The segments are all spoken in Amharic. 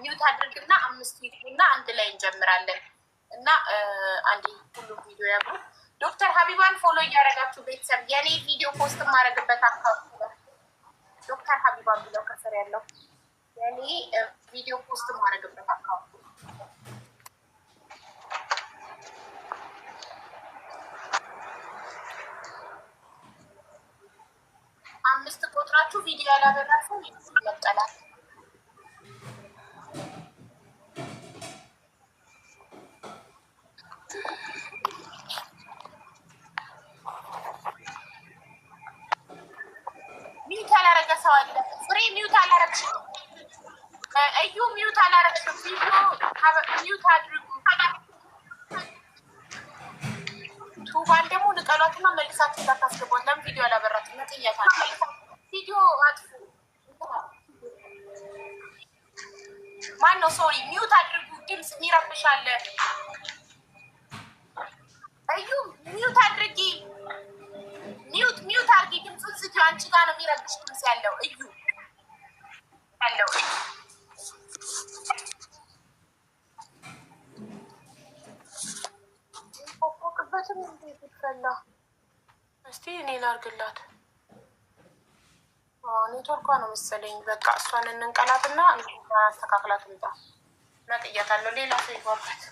ሚውት አድርግና 5 ቪዲዮና አንድ ላይ እንጀምራለን እና አንዴ ሁሉም ቪዲዮ ያሉ ዶክተር ሀቢባን ፎሎ እያደረጋችሁ ቤተሰብ የኔ ቪዲዮ ፖስት ማድረግበት አካውንት ዶክተር ሀቢባ ብለው ከስር ያለው የኔ ቪዲዮ ፖስት ማድረግበት አካውንት አምስት ቁጥራችሁ ቪዲዮ ያላበራሱ ይመጣላል። ሚውት ያላረገ ሰው አለ። ፍሬ ሚውት አላረግሽም። እዩ ሚውት አላረግሽም። ቪዲዮ ሚውት አድርጉ። ቱባን ደግሞ ንቀሏትና መልሳችሁ እንዳታስገቧት። ለምን ቪዲዮ ያላበራችሁ ነጥያታል። ቪዲዮ አጥፉ። ማን ነው? ሶሪ ሚውት አድርጉ። ድምፅ ሚረብሻለ። እዩ ሚውት አድርጊ። ሚውት አድርጊ። ድምፁን ዝጊ። አንቺ ጋር ነው የሚረብሽ ድምፅ ያለው። እዩ ያለው ቆቅበትም እንዴት ይፈላ። እስቲ እኔ ላርግላት። ኔትወርኳ ነው መሰለኝ። በቃ እሷን እንንቀላትና አስተካክላት ምጣ መጥያታለሁ። ሌላ ሰው ይጓበት።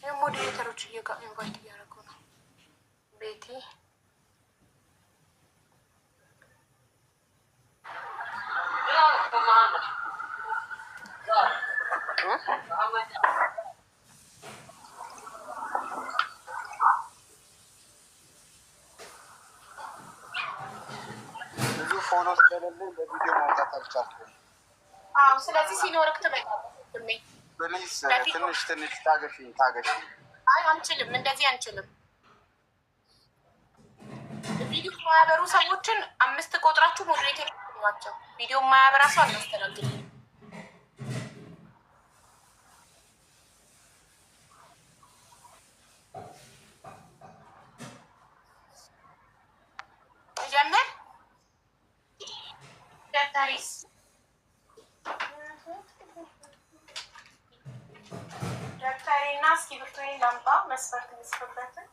የሞዴሬተሮች ኢንቫይት እያደረጉ ነው። ቤቲ ብዙ ፎሎ ስለሌለኝ በቪዲዮ ማውጣት አልቻልኩም። ስለዚህ ሲኖርክ ትመጣለህ። ፕሊዝ ትንሽ ታገሺ። አይ አንችልም፣ እንደዚህ አንችልም። ቪዲዮ ማያበሩ ሰዎችን 5 ቆጥራችሁ ሞዴሬተር ናቸው። ቪዲዮ ማያበራ ሰው አናስተናግድም። ጀምር ደብተሪስ ደብተሬና እስክሪብቶዬን ላምጣ። መስፈርት ልጽፍበትን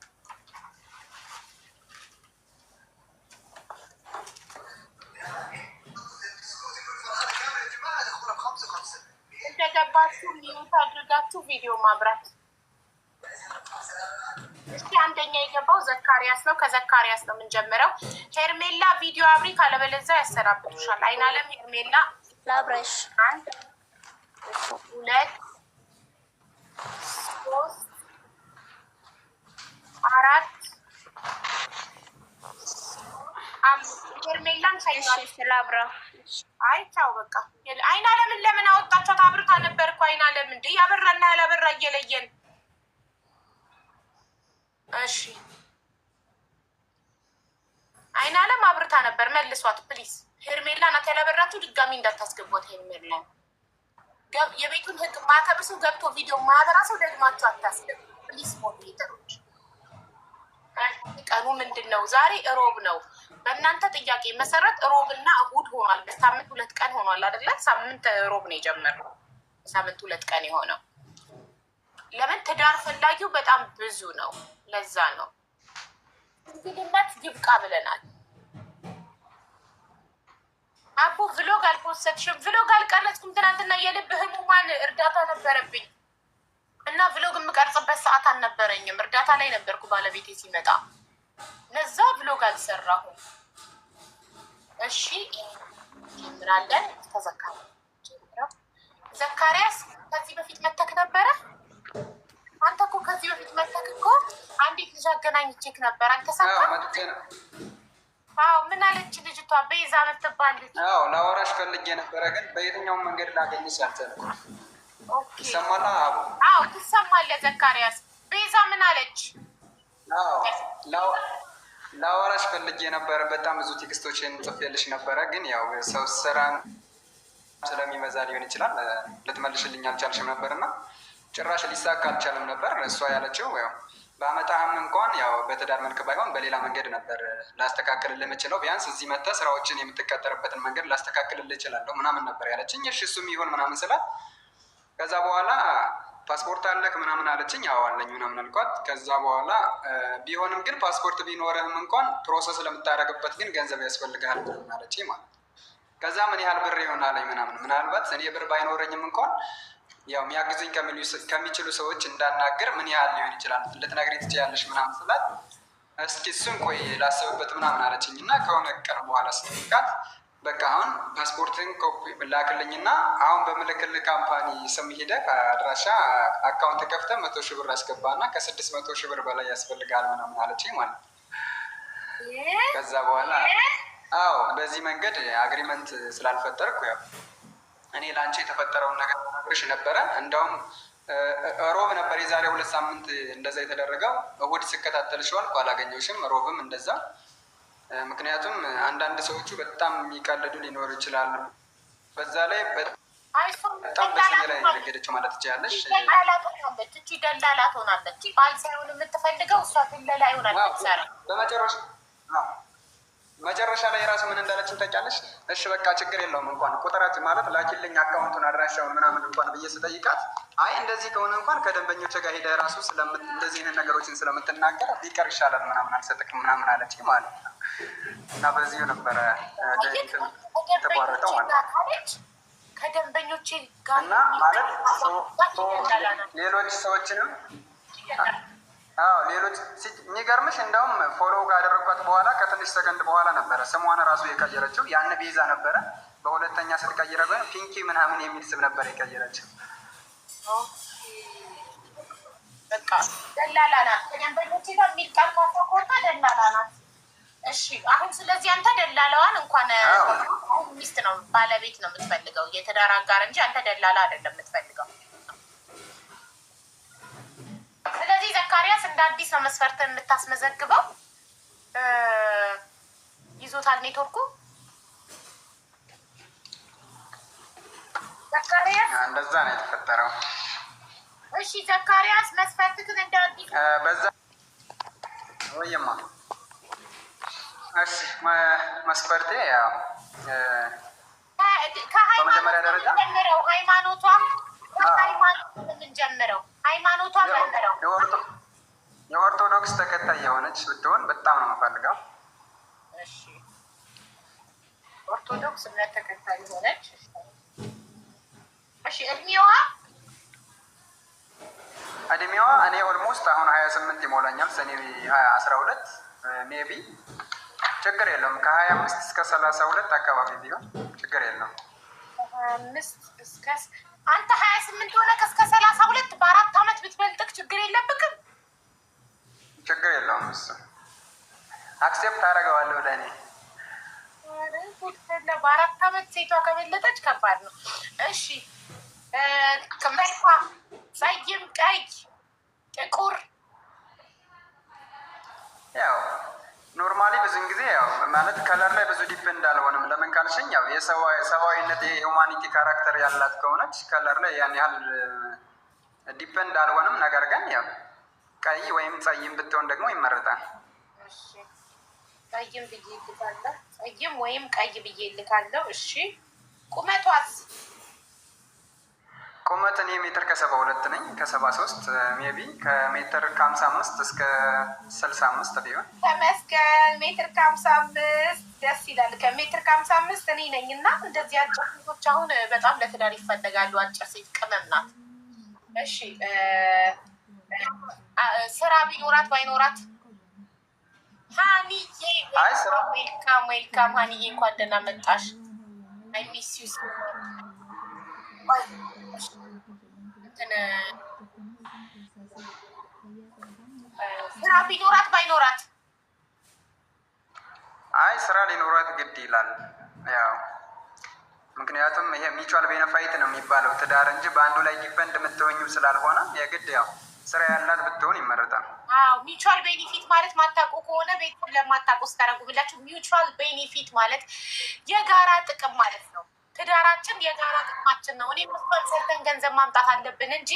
እንደገባችሁ ሚዩት አድርጋችሁ ቪዲዮ ማብራት። እስኪ አንደኛ የገባው ዘካሪያስ ነው። ከዘካሪያስ ነው የምንጀምረው። ሄርሜላ ቪዲዮ አብሪ፣ ካለበለዚያ ያሰራብሻል። አይናለም ሄርሜላ ላብረሽ 1 2 3 4 5 ሄርሜላን ሳይሽ ላብራ። አይ ቻው በቃ። አይናለምን ለምን አወጣችኋት? አብርታ ነበር እኮ አይናለም። እንደ ያበራና ያላበራ እየለየን። እሺ አይናለም አብርታ ነበር። መልሷት ፕሊዝ። ሄርሜላ ናት ያላበራችሁ። ድጋሚ እንዳታስገቧት ሄርሜላ። የቤቱን ህግ ማተብሱ ገብቶ ቪዲዮ ማበራ ሰው ደግማችሁ አታስገቡ ፕሊዝ። ሞዴሬተሮች ቀኑ ምንድን ነው? ዛሬ እሮብ ነው። በእናንተ ጥያቄ መሰረት እሮብና እሁድ ሆኗል። በሳምንት 2 ቀን ሆኗል አይደለ? ሳምንት እሮብ ነው የጀመረው። ሳምንት 2 ቀን የሆነው ለምን? ትዳር ፈላጊው በጣም ብዙ ነው። ለዛ ነው እንግዲህነት ይብቃ ብለናል። አቦ ቭሎግ አልፖስትሽም። ቭሎግ አልቀረጽኩም። ትናንትና የልብ ህሙማን እርዳታ ነበረብኝ እና ቭሎግ የምቀርጽበት ሰዓት አልነበረኝም። እርዳታ ላይ ነበርኩ ባለቤቴ ሲመጣ። ለዛ ቭሎግ አልሰራሁም። እሺ ጀምራለን። ዘካሪያስ ከዚህ በፊት መተክ ነበረ። አንተ እኮ ከዚህ በፊት መተክ እኮ አንዲት ልጅ አገናኝቼክ ነበር። አልተሳካ? አዎ ምን አለች ልጅቷ? ቤዛ ምትባል ልጅ። አዎ ላወራሽ ፈልጌ ነበረ፣ ግን በየትኛውም መንገድ ላገኝሽ አልቻልኩም። ይሰማል? አዎ ትሰማለህ ዘካሪያስ። ቤዛ ምን አለች? አዎ ላወራሽ ፈልጌ ነበረ። በጣም ብዙ ቴክስቶችን ጽፌልሽ ነበረ፣ ግን ያው ሰው ስራ ስለሚበዛ ሊሆን ይችላል ልትመልሽልኝ አልቻልሽም ነበር እና ጭራሽ ሊሳካ አልቻለም ነበር። እሷ ያለችው ያው በአመጣህም እንኳን ያው በትዳር መልክ ባይሆን በሌላ መንገድ ነበር ላስተካክልልህ የምችለው። ቢያንስ እዚህ መጥተህ ስራዎችን የምትቀጠርበትን መንገድ ላስተካክልልህ እችላለሁ ምናምን ነበር ያለችኝ። እሺ እሱም ይሁን ምናምን ስላት ከዛ በኋላ ፓስፖርት አለክ ምናምን አለችኝ። አዎ አለኝ ምናምን አልኳት። ከዛ በኋላ ቢሆንም ግን ፓስፖርት ቢኖርህም እንኳን ፕሮሰስ ለምታደርግበት ግን ገንዘብ ያስፈልግሃል ምናምን አለችኝ ማለት ነው። ከዛ ምን ያህል ብር ይሆናለኝ ምናምን ምናልባት እኔ ብር ባይኖረኝም እንኳን ያው የሚያግዙኝ ከሚችሉ ሰዎች እንዳናገር ምን ያህል ሊሆን ይችላል ልትነግሪኝ ትችያለሽ ምናምን ስላት እስኪ እሱን ቆይ ላስብበት ምናምን አለችኝ። እና ከሆነ ቀን በኋላ ስጠይቃት በቃ አሁን ፓስፖርትን ላክልኝና አሁን በምልክልህ ካምፓኒ ስም ሄደህ አድራሻ አካውንት ከፍተህ 100 ሺህ ብር አስገባና ከ600 ሺህ ብር በላይ ያስፈልጋል ምናምን አለችኝ ማለት ነው። ከዛ በኋላ አዎ በዚህ መንገድ አግሪመንት ስላልፈጠርኩ ያው እኔ ለአንቺ የተፈጠረውን ነገር ነግርሽ ነበረ። እንደውም ሮብ ነበር የዛሬ 2 ሳምንት እንደዛ የተደረገው። እሑድ ስከታተልሽ ዋልኩ አላገኘሁሽም። ሮብም እንደዛ። ምክንያቱም አንዳንድ ሰዎቹ በጣም የሚቀልዱ ሊኖሩ ይችላሉ። በዛ ላይ በጣም በስሜ ላይ ነገደችው ማለት ትችላለሽ። ደላላ ትሆናለች። ባል ሳይሆን የምትፈልገው እሷ ትለላ ይሆናል። መጨረሻ ላይ የራሱ ምን እንዳለችን ታውቂያለሽ? እሺ በቃ ችግር የለውም እንኳን ቁጥራችን ማለት ላኪልኝ አካውንቱን አድራሻውን ምናምን እንኳን ብዬ ስጠይቃት አይ እንደዚህ ከሆነ እንኳን ከደንበኞች ጋር ሄደ ራሱ እንደዚህ አይነት ነገሮችን ስለምትናገር ቢቀር ይሻላል ምናምን አልሰጥክም ምናምን አለችኝ ማለት ነው። እና በዚሁ ነበረ የተቋረጠው ማለት ነው። ከደንበኞቼ ጋር እና ማለት ሌሎች ሰዎችንም ሌሎች የሚገርምሽ እንደውም ፎሎ ካደረግኳት በኋላ ከትንሽ ሰከንድ በኋላ ነበረ ስሟን ራሱ የቀየረችው። ያን ቤዛ ነበረ። በሁለተኛ ስትቀይረ ፒንኪ ምናምን የሚል ስም ነበር የቀየረችው። በቃ ደላላ ናት። ከደንበኞቼ ጋር የሚል ቃል ካፈቆታ ደላላ ናት። እሺ አሁን ስለዚህ አንተ ደላላዋን እንኳን ሚስት ነው ባለቤት ነው የምትፈልገው፣ የትዳር አጋር እንጂ አንተ ደላላ አይደለም የምትፈልገው። ስለዚህ ዘካሪያስ እንደ አዲስ ነው መስፈርት የምታስመዘግበው። ይዞታል ኔትወርኩ። ዘካሪያስ እንደዛ ነው የተፈጠረው። እሺ ዘካሪያስ መስፈርትህን እንደ አዲስ በዛ ወይማ እሺ መስፈርቴ ያው በመጀመሪያ ደረጃ ሃይማኖቷ የምንጀምረው ሃይማኖቷ መምረው የኦርቶዶክስ ተከታይ የሆነች ብትሆን በጣም ነው የምፈልገው። እሺ ኦርቶዶክስ እምነት ተከታይ የሆነች። እሺ እድሜዋ እኔ ኦልሞስት አሁን 28 ይሞላኛል። ሰኔ 12 ሜቢ ችግር የለውም። ከ25 እስከ 32 አካባቢ ቢሆን ችግር የለውም። 25 እስከ አንተ 28 ሆነ እስከ 32 በ4 አመት ብትበልጥክ ችግር የለብክም። ችግር የለውም። እሱ አክሴፕት አደርገዋለሁ ለእኔ። በ4 አመት ሴቷ ከበለጠች ከባድ ነው። እሺ መልኳ ጸይም፣ ቀይ፣ ጥቁር ያው ኖርማሊ ብዙን ጊዜ ያው ማለት ከለር ላይ ብዙ ዲፔንድ አልሆንም። ለምን ካልሽኝ ያው የሰብአዊነት የሁማኒቲ ካራክተር ያላት ከሆነች ከለር ላይ ያን ያህል ዲፔንድ አልሆንም። ነገር ግን ያው ቀይ ወይም ጸይም ብትሆን ደግሞ ይመረጣል። እሺ ጸይም ብዬ ልካለሁ። ጸይም ወይም ቀይ ብዬ ልካለሁ። እሺ ቁመቷስ? ቁመት እኔ ሜትር ከ72 ነኝ። ከ73 ሜቢ ከሜትር ከ55 እስከ 65 ቢሆን ተመስገን። ሜትር ከ55 ደስ ይላል። ከሜትር ከ55 እኔ ነኝ እና እንደዚህ አጭር ሴቶች አሁን በጣም ለትዳር ይፈለጋሉ። አጭር ሴት ቅመም ናት። እሺ ስራ ቢኖራት ባይኖራት ሀኒዬ ዌልካም ሀኒዬ እንኳን ደህና መጣሽ። አይ ሚስ ዩ ስራ ቢኖራት ባይኖራት አይ ስራ ሊኖራት ግድ ይላል። ያው ምክንያቱም ይሄ ሚቹዋል ቤነፋይት ነው የሚባለው ትዳር እንጂ በአንዱ ላይ ዲፔንድ የምትሆኙ ስላልሆነ የግድ ያው ስራ ያላት ብትሆን ይመረጣል። አዎ ሚቹዋል ቤኒፊት ማለት ማታውቁ ከሆነ ቤቱን ለማታውቁ ስታረጉ ብላችሁ ሚቹዋል ቤኒፊት ማለት የጋራ ጥቅም ማለት ነው። ትዳራችን የጋራ ጥቅማችን ነው። እኔ መስፈን ሰርተን ገንዘብ ማምጣት አለብን እንጂ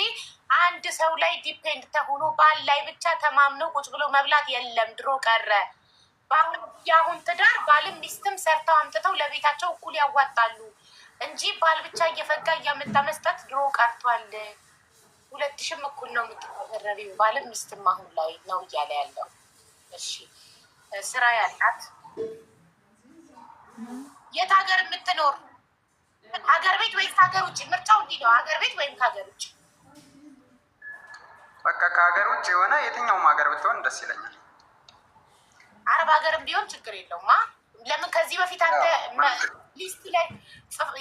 አንድ ሰው ላይ ዲፔንድ ተሆኖ ባል ላይ ብቻ ተማምነው ቁጭ ብሎ መብላት የለም። ድሮ ቀረ። የአሁን ትዳር ባልም ሚስትም ሰርተው አምጥተው ለቤታቸው እኩል ያዋጣሉ እንጂ ባል ብቻ እየፈጋ እያመጣ መስጠት ድሮ ቀርቷል። 2000 እኩል ነው የምትተረሪው ባልም ሚስትም አሁን ላይ ነው እያለ ያለው። እሺ ስራ ያላት የት ሀገር የምትኖር ሀገር ቤት ወይም ከሀገር ውጭ? ምርጫው እንዲህ ነው፣ ሀገር ቤት ወይም ከሀገር ውጭ። በቃ ከሀገር ውጭ የሆነ የትኛውም ሀገር ብትሆን ደስ ይለኛል። አረብ ሀገርም ቢሆን ችግር የለውም። ለምን ከዚህ በፊት አንተ ሊስት ላይ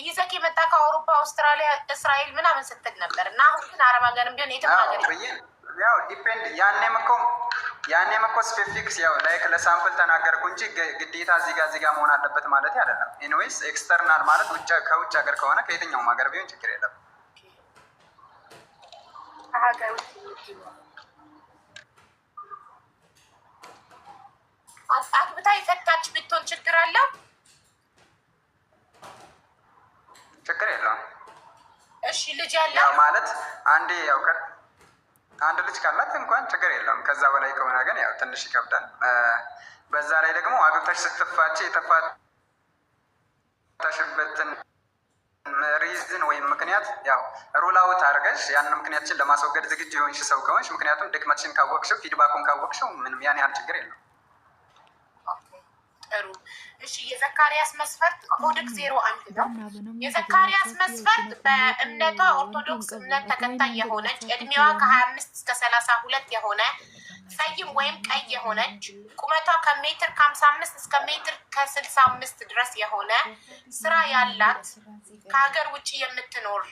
ይዘህ የመጣ ከአውሮፓ፣ አውስትራሊያ፣ እስራኤል ምናምን ስትል ነበር እና አሁን ግን አረብ ሀገርም ቢሆን የትም ሀገር ያው ዲፔንድ ያኔም እኮ ስፔሲፊክስ ያው ላይክ ለሳምፕል ተናገርኩ እንጂ ግዴታ እዚህ ጋር መሆን አለበት ማለት አይደለም። ኢንዌይስ ኤክስተርናል ማለት ከውጭ ሀገር ከሆነ ከየትኛውም ሀገር ቢሆን ችግር የለም። አግብታ የፈታች ብትሆን ችግር አለው? ችግር የለውም። እሺ ልጅ ያለው ማለት አንድ ልጅ ካላት እንኳን ችግር የለውም። ከዛ በላይ ከሆነ ግን ያው ትንሽ ይከብዳል። በዛ ላይ ደግሞ አግብተሽ ስትፋች የተፋታሽበትን ሪዝን ወይም ምክንያት ያው ሩል አውት አድርገሽ ያንን ምክንያትሽን ለማስወገድ ዝግጁ የሆንሽ ሰው ከሆንሽ፣ ምክንያቱም ድክመትሽን ካወቅሽው ፊድባኩን ካወቅሽው ምንም ያን ያህል ችግር የለውም። ጥሩ እሺ። የዘካሪያስ መስፈርት ኮዴክስ 01 ነው። የዘካሪያስ መስፈርት በእምነቷ ኦርቶዶክስ እምነት ተከታይ የሆነች እድሜዋ ከ25 እስከ 32 የሆነ ሰይም ወይም ቀይ የሆነች ቁመቷ ከሜትር ከ55 እስከ ሜትር ከ65 ድረስ የሆነ ስራ ያላት ከሀገር ውጭ የምትኖር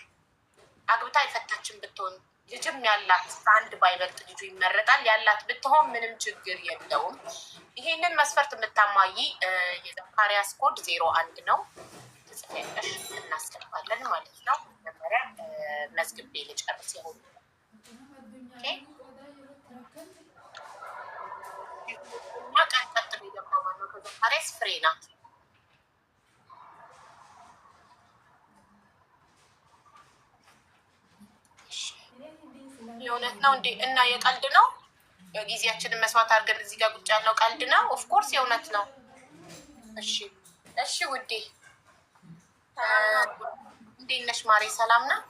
አግብታ የፈታችን ብትሆን ልጅም ያላት ከአንድ ባይበልጥ ልጁ ይመረጣል። ያላት ብትሆን ምንም ችግር የለውም። ይሄንን መስፈርት የምታማይ የዘካሪያስ ኮድ 01 ነው። ትጽፊያለሽ፣ እናስገባለን ማለት ነው። መጀመሪያ መዝግቤ ልጨርስ የሆኑ ቀጥሎ የገባ ነው። ከዘካሪያስ ፍሬ ናት። የእውነት ነው እንዴ? እና የቀልድ ነው? ጊዜያችንን መስዋዕት አድርገን እዚህ ጋር ቁጭ ያለው ቀልድ ነው? ኦፍኮርስ የእውነት ነው። እሺ እሺ ውዴ እንዴት ነሽ ማሬ? ሰላም ነው?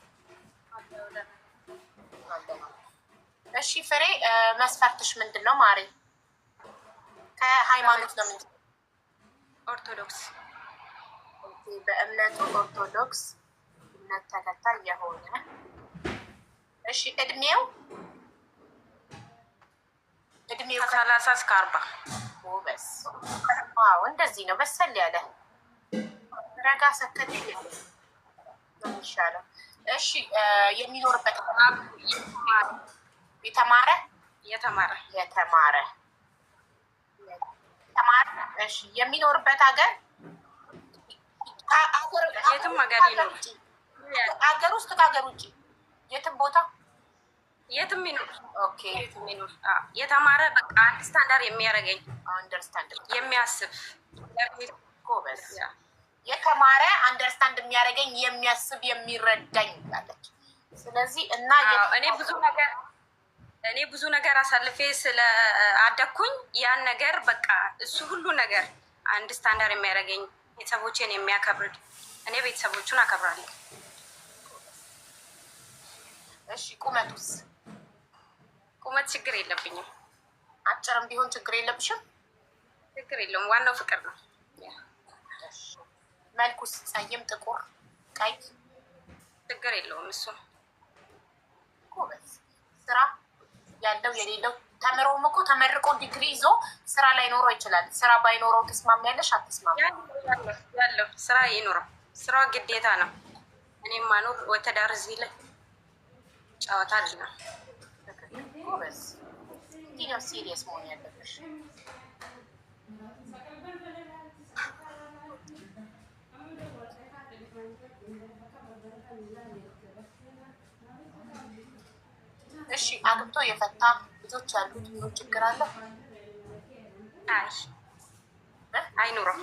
እሺ ፍሬ መስፈርትሽ ምንድን ነው ማሬ? ከሃይማኖት ነው ምንድን? ኦርቶዶክስ። በእምነቱ ኦርቶዶክስ እምነት ተከታይ የሆነ እሺ እድሜው ከ30 እስከ 40 ጎበዝ። ዋው እንደዚህ ነው በሰል ያለ ረጋ ሰከት ይሻለው። እሺ የሚኖርበት የተማረ እሺ የሚኖርበት ሀገር የትም ሀገር ይኖር፣ ሀገር ውስጥ ከሀገር ውጭ የትም ቦታ የትም ይኖር። ኦኬ የትም ይኖር። የተማረ በቃ አንደርስታንድ የሚያደርገኝ የሚያስብ ጎበዝ። የተማረ አንደርስታንድ የሚያደርገኝ የሚያስብ የሚረዳኝ አለች። ስለዚህ እና እኔ ብዙ ነገር አሳልፌ ስለ አደኩኝ ያን ነገር በቃ እሱ ሁሉ ነገር አንደርስታንድ የሚያደርገኝ ቤተሰቦቼን የሚያከብር እኔ ቤተሰቦቹን አከብራለሁ። እሺ ቁመቱስ? ቁመት ችግር የለብኝም። አጭርም ቢሆን ችግር የለብሽም? ችግር የለውም። ዋናው ፍቅር ነው። መልኩስ? ጸይም፣ ጥቁር፣ ቀይ? ችግር የለውም እሱ። ጎበዝ። ስራ ያለው የሌለው ተምሮም እኮ ተመርቆ ዲግሪ ይዞ ስራ ላይኖረው ይችላል። ስራ ባይኖረው ትስማሚያለሽ አትስማሚ? ያለው ስራ ይኖረው። ስራው ግዴታ ነው። እኔም ማኖር ወተዳር እዚህ ላይ ጨዋታ ልጅ ነው። ጎበዝ። እንዲህ ነው ሲሪየስ መሆን ያለብሽ። እሺ አግብቶ የፈታ ልጆች ያሉት ምን ችግር አለ? አይኑረው።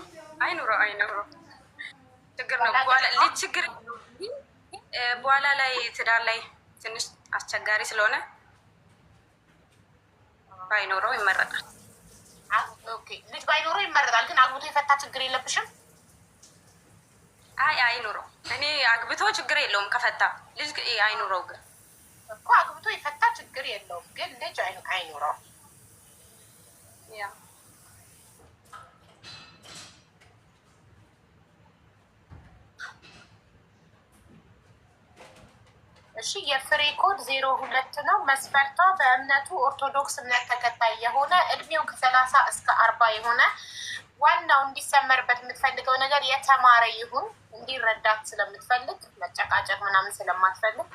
ችግር ነው። ልጅ ችግር በኋላ ላይ ትዳር ላይ ትንሽ አስቸጋሪ ስለሆነ ባይኖረው ይመረጣል። ልጅ ባይኖረው ይመረጣል። ግን አግብቶ የፈታ ችግር የለብሽም? አይ አይኑረው። እኔ አግብቶ ችግር የለውም ከፈታ። ልጅ አይኑረው። ግን እኮ አግብቶ የፈታ ችግር የለውም፣ ግን ልጅ አይኑረው። ያ እሺ የፍሬ ኮድ 02 ነው። መስፈርቷ በእምነቱ ኦርቶዶክስ እምነት ተከታይ የሆነ እድሜው ከ30 እስከ 40 የሆነ ዋናው እንዲሰመርበት የምትፈልገው ነገር የተማረ ይሁን። እንዲረዳት ስለምትፈልግ መጨቃጨቅ ምናምን ስለማትፈልግ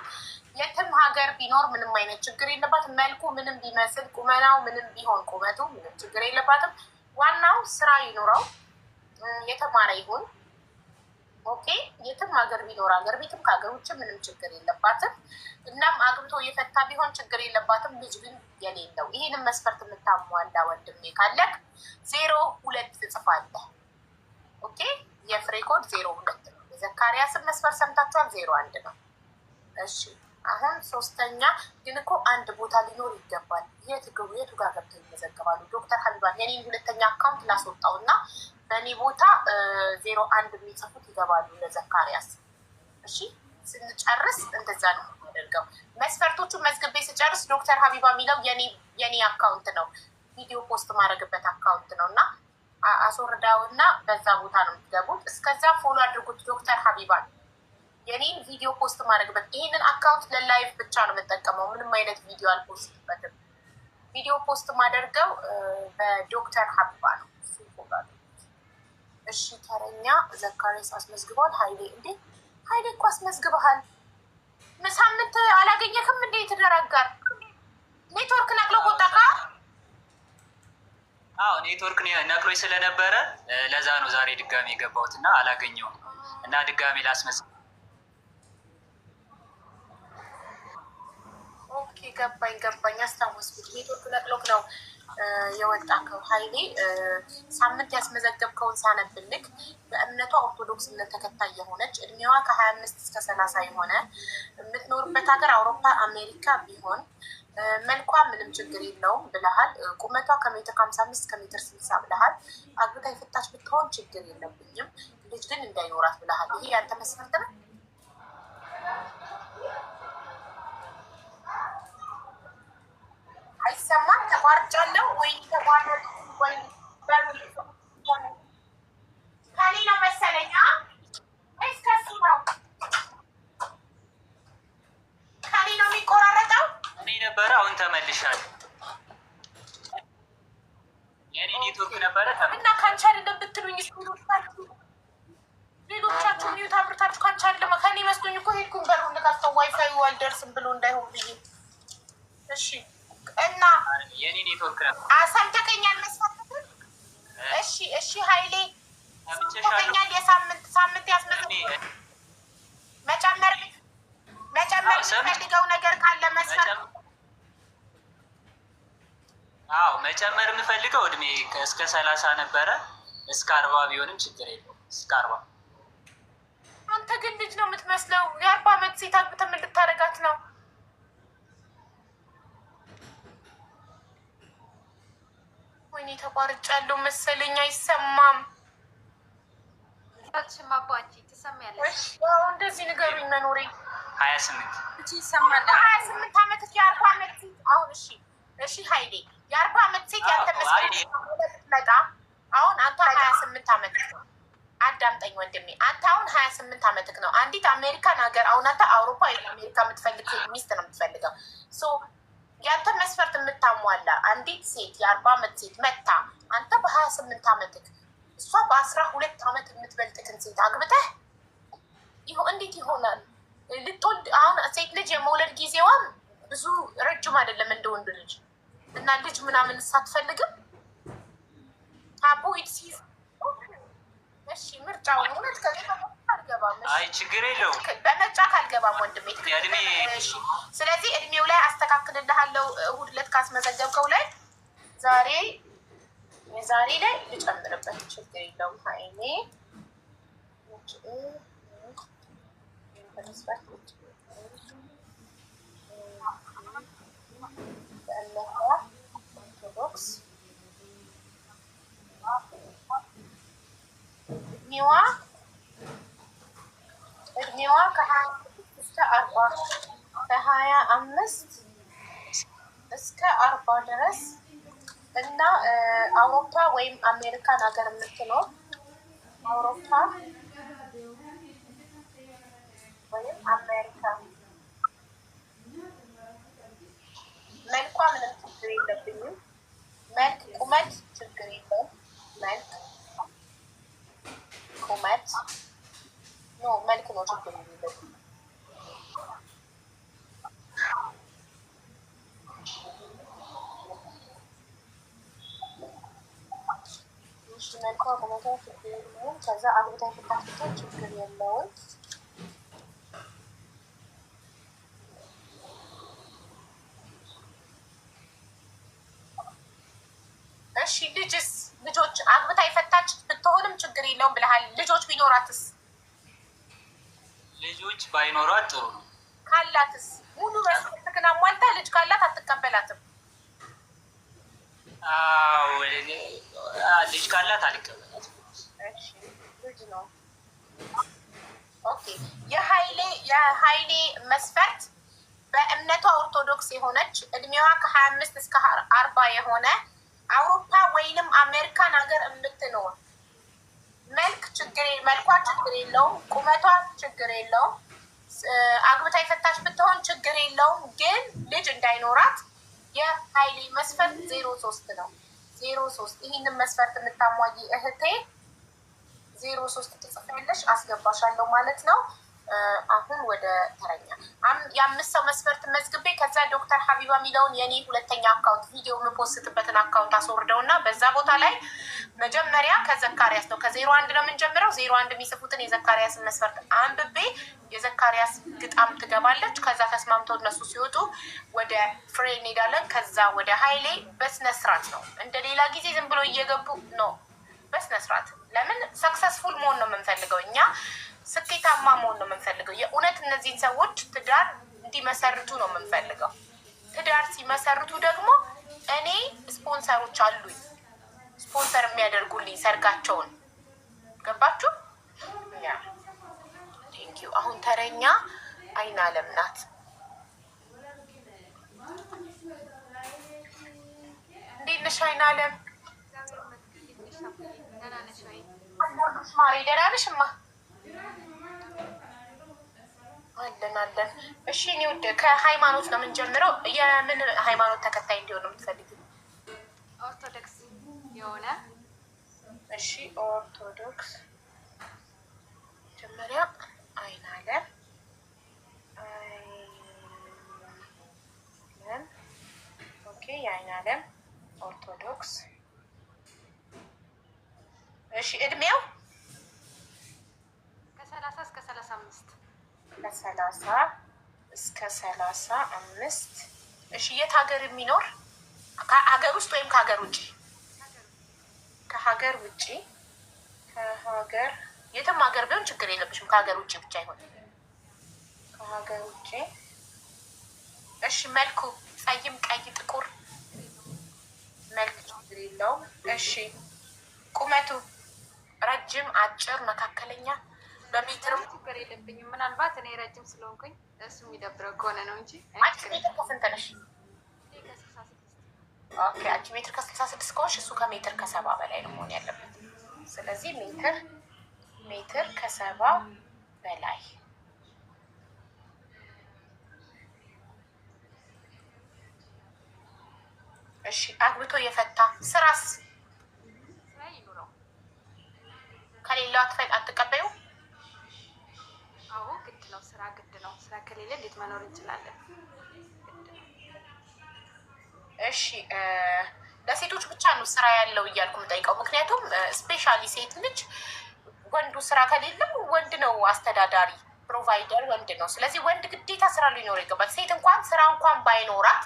የትም ሀገር ቢኖር ምንም አይነት ችግር የለባትም። መልኩ ምንም ቢመስል ቁመናው ምንም ቢሆን ቁመቱ ምንም ችግር የለባትም። ዋናው ስራ ይኑረው፣ የተማረ ይሁን። ኦኬ የትም ሀገር ቢኖር ሀገር ቤትም ከሀገር ውጭ ምንም ችግር የለባትም። እናም አግብቶ የፈታ ቢሆን ችግር የለባትም። ልጅ ግን የሌለው ይህንን መስፈርት የምታሟላ ወንድሜ ካለክ 02 ትጽፋለህ። ኦኬ የፍሬ ኮድ 02 ነው። የዘካሪያስን መስፈርት ሰምታችኋል። 01 ነው። እሺ አሁን ሶስተኛ ግን እኮ አንድ ቦታ ሊኖር ይገባል። የቱ ጋር ገብተው ይመዘገባሉ? ዶክተር ሀቢባን የኔን ሁለተኛ አካውንት ላስወጣው እና በእኔ ቦታ 01 የሚጽፉት ይገባሉ ለዘካሪያስ። እሺ ስንጨርስ እንደዛ ነው የማደርገው። መስፈርቶቹን መዝግቤ ስጨርስ ዶክተር ሀቢባ የሚለው የኔ አካውንት ነው፣ ቪዲዮ ፖስት ማድረግበት አካውንት ነው እና አስወርዳው እና በዛ ቦታ ነው የምትገቡት። እስከዛ ፎሎ አድርጉት ዶክተር ሀቢባን። የኔን ቪዲዮ ፖስት ማድረግበት ይህንን አካውንት ለላይቭ ብቻ ነው የምጠቀመው። ምንም አይነት ቪዲዮ አልፖስትበትም። ቪዲዮ ፖስት ማደርገው በዶክተር ሀቢባ ነው። እሺ ተረኛ ዘካሪያስ አስመዝግቧል። ሀይሌ እንዴ ሀይሌ እኮ አስመዝግበሃል። ሳምንት አላገኘክም እንዴ? ትደረጋር ኔትወርክ ነቅሎ ወጣካ? አዎ ኔትወርክ ነቅሎኝ ስለነበረ ለዛ ነው ዛሬ ድጋሚ የገባሁት እና አላገኘውም እና ድጋሚ ላስመዝግብ። ኦኬ ገባኝ አስታወስኩት። ኔትወርክ ነቅሎክ ነው የወጣከው ሀይሌ። ሳምንት ያስመዘገብከውን ሳነብልክ በእምነቷ ኦርቶዶክስ እምነት ተከታይ የሆነች እድሜዋ ከ25 እስከ 30 የሆነ የምትኖርበት ሀገር አውሮፓ አሜሪካ ቢሆን መልኳ ምንም ችግር የለውም ብለሃል። ቁመቷ ከሜትር 55 እስከ ሜትር 60 ብለሃል። አግብታ የፈታች ብትሆን ችግር የለብኝም፣ ልጅ ግን እንዳይኖራት ብለሃል። ይሄ ያንተ መስፈርት ነው? አይሰማም? ተቋርጫለሁ ወይ ተቋረጥ ወይ ከኔ ነው መሰለኝ ወይስ ከሱ ነው? ከኔ ነው የሚቆራረጠው? እኔ ነበረ አሁን ተመልሻለሁ። የኔ ኔትወርክ ነበረ እና ከአንቺ አይደለም ብትሉኝ ሌሎቻችሁ ሚዩት አብርታችሁ ከአንቺ አይደለም ከኔ መስሎኝ እኮ ሄድኩኝ በሩን ልከፍተው ዋይፋዩ አልደርስም ብሎ እንዳይሆን ብዬ። እሺ እና የኔ ኔትወርክ ነበር። ሰምተኸኛል መስፈርት? እሺ ሀይሌ ሰምተኸኛል? ሳምንት ያስመዘግብ መጨመር የምፈልገው ነገር ካለ መስፈርት? አዎ መጨመር የምፈልገው እድሜ እስከ 30 ነበረ። እስከ 40 ቢሆንም ችግር የለውም። እስከ 40። አንተ ግን ልጅ ነው የምትመስለው። የ40 ዓመት ሴት አግብተህ ምን ልታደርጋት ነው? ወይኔ ተቋርጫለሁ መሰለኝ። አይሰማም። ሽማባንቺ ትሰሚያለሽ? እንደዚህ ንገሩኝ መኖሬ 28 ይሰማል። 28 ዓመት የ40 ዓመት ሴት አሁን እሺ ሀይሌ የ40 ዓመት ሴት ያንተ መስፈርት መጣ። አሁን አንተ 28 ዓመትህ ነው። አዳምጠኝ ወንድሜ፣ አንተ አሁን 28 ዓመትህ ነው። አንዲት አሜሪካን ሀገር አሁን አንተ አውሮፓ አሜሪካ የምትፈልግ ሚስት ነው የምትፈልገው። ያንተ መስፈርት የምታሟላ አንዲት ሴት የ40 ዓመት ሴት መታ አንተ በ28 ዓመትህ እሷ በ12 ዓመት የምትበልጥክን ሴት አግብተህ እንዴት ይሆናል? ልትወልድ አሁን ሴት ልጅ የመውለድ ጊዜዋን ብዙ ረጅም አይደለም እንደ ወንድ ልጅ እና ልጅ ምናምን ሳትፈልግም አቦ ኢትሲዝ እሺ ምርጫው እውነት አልገባም። አይ ችግር የለውም። በመጫ ካልገባም ወንድሜ። እሺ ስለዚህ እድሜው ላይ አስተካክልልሃለሁ። እሑድ ዕለት ካስመዘገብከው ላይ የዛሬ ላይ ልጨምርበት ችግር የለውም። ሀይኔ ኦርቶዶክስ እድሜዋ ከ25 እስከ 40 ድረስ እና አውሮፓ ወይም አሜሪካን ሀገር የምትኖር አውሮፓ ወይም አሜሪካ መልኳ ምንም ችግር የለብኝም። መልክ ቁመት ችግር የለውም። መልክ ቁመት መልክ ነው ችግር የለብኝ። መልኳ ቁመቷ ችግር የለውም። ከዛ አግብታ የፈታችው ችግር የለውም። እሺ ልጆች አግብታ የፈታች ብትሆንም ችግር የለውም ብለሃል። ልጆች ቢኖራትስ? ልጆች ባይኖሯት ጥሩ ነው። ካላትስ? ሙሉ መስፈርትህን አሟልታ ልጅ ካላት አትቀበላትም? አዎ ልጅ ካላት አልቀበላትም። እሺ ልጅ ነው። ኦኬ የሀይሌ መስፈርት በእምነቷ ኦርቶዶክስ የሆነች እድሜዋ ከ25 እስከ 40 የሆነ አውሮፓ ወይንም አሜሪካን ሀገር የምትኖር መልኳ ችግር የለውም። ቁመቷ ችግር የለውም። አግብታ የፈታች ብትሆን ችግር የለውም። ግን ልጅ እንዳይኖራት የሀይሌ መስፈርት 03 ነው። 03 ይህንን መስፈርት የምታሟይ እህቴ 03 ትጽፊያለሽ፣ አስገባሻለሁ ማለት ነው። አሁን ወደ ተረኛ የ5 ሰው መስፈርት መዝግቤ ከዛ ዶክተር ሀቢባ የሚለውን የኔ ሁለተኛ አካውንት ቪዲዮ የምፖስትበትን አካውንት አስወርደው እና በዛ ቦታ ላይ መጀመሪያ ከዘካሪያስ ነው ከ01 ነው የምንጀምረው። 01 የሚጽፉትን የዘካሪያስን መስፈርት አንብቤ የዘካሪያስ ግጣም ትገባለች። ከዛ ተስማምተው እነሱ ሲወጡ ወደ ፍሬ እንሄዳለን። ከዛ ወደ ሀይሌ በስነስርዓት ነው። እንደ ሌላ ጊዜ ዝም ብሎ እየገቡ ነው። በስነስርዓት ለምን ሰክሰስፉል መሆን ነው የምንፈልገው እኛ፣ ስኬታማ መሆን ነው የምንፈልገው። የእውነት እነዚህን ሰዎች ትዳር እንዲመሰርቱ ነው የምንፈልገው። ትዳር ሲመሰርቱ ደግሞ እኔ ስፖንሰሮች አሉኝ፣ ስፖንሰር የሚያደርጉልኝ ሰርጋቸውን። ገባችሁ? ቴንኪዩ። አሁን ተረኛ አይን አለም ናት። እንዴት ነሽ አይን አለም? ማሬ ደህና ነሽ? እማ አለን። እሺ እኔ ወደ ከሃይማኖት ነው የምንጀምረው። የምን ሃይማኖት ተከታይ እንዲሆን ነው የምትፈልጊው? ኦርቶዶክስ የሆነ እሺ ኦርቶዶክስ። መጀመሪያ አይን አለም ኦኬ። የአይን አለም ኦርቶዶክስ። እሺ እድሜው ከ30 እስከ 35 ከ30 እስከ 35። እሺ የት ሀገር የሚኖር? ከሀገር ውስጥ ወይም ከሀገር ውጭ? ከሀገር ውጭ። ከሀገር የትም ሀገር ቢሆን ችግር የለብሽም። ከሀገር ውጭ ብቻ ይሆን። ከሀገር ውጭ። እሺ መልኩ ጸይም፣ ቀይ፣ ጥቁር? መልክ ችግር የለውም። እሺ ቁመቱ ረጅም፣ አጭር፣ መካከለኛ? በሜትርም ችግር የለብኝም። ምናልባት እኔ ረጅም ስለሆንኩኝ እሱ የሚደብረው ከሆነ ነው እንጂ። አንቺ ሜትር ከስንት ነሽ? ኦኬ አንቺ ሜትር ከ66 ከሆንሽ እሱ ከሜትር ከ70 በላይ ነው መሆን ያለበት። ስለዚህ ሜትር ከ70 በላይ። እሺ አግብቶ የፈታ? ስራስ? ስራ ይኑረው። ከሌላው አትቀበዩ? አዎ ግድ ነው። ስራ ግድ ነው። ስራ ከሌለ እንዴት መኖር እንችላለን? እሺ ለሴቶች ብቻ ነው ስራ ያለው እያልኩ የምጠይቀው። ምክንያቱም ስፔሻሊ ሴት ልጅ ወንዱ ስራ ከሌለው ወንድ ነው አስተዳዳሪ፣ ፕሮቫይደር ወንድ ነው። ስለዚህ ወንድ ግዴታ ስራ ሊኖረው ይገባል። ሴት እንኳን ስራ እንኳን ባይኖራት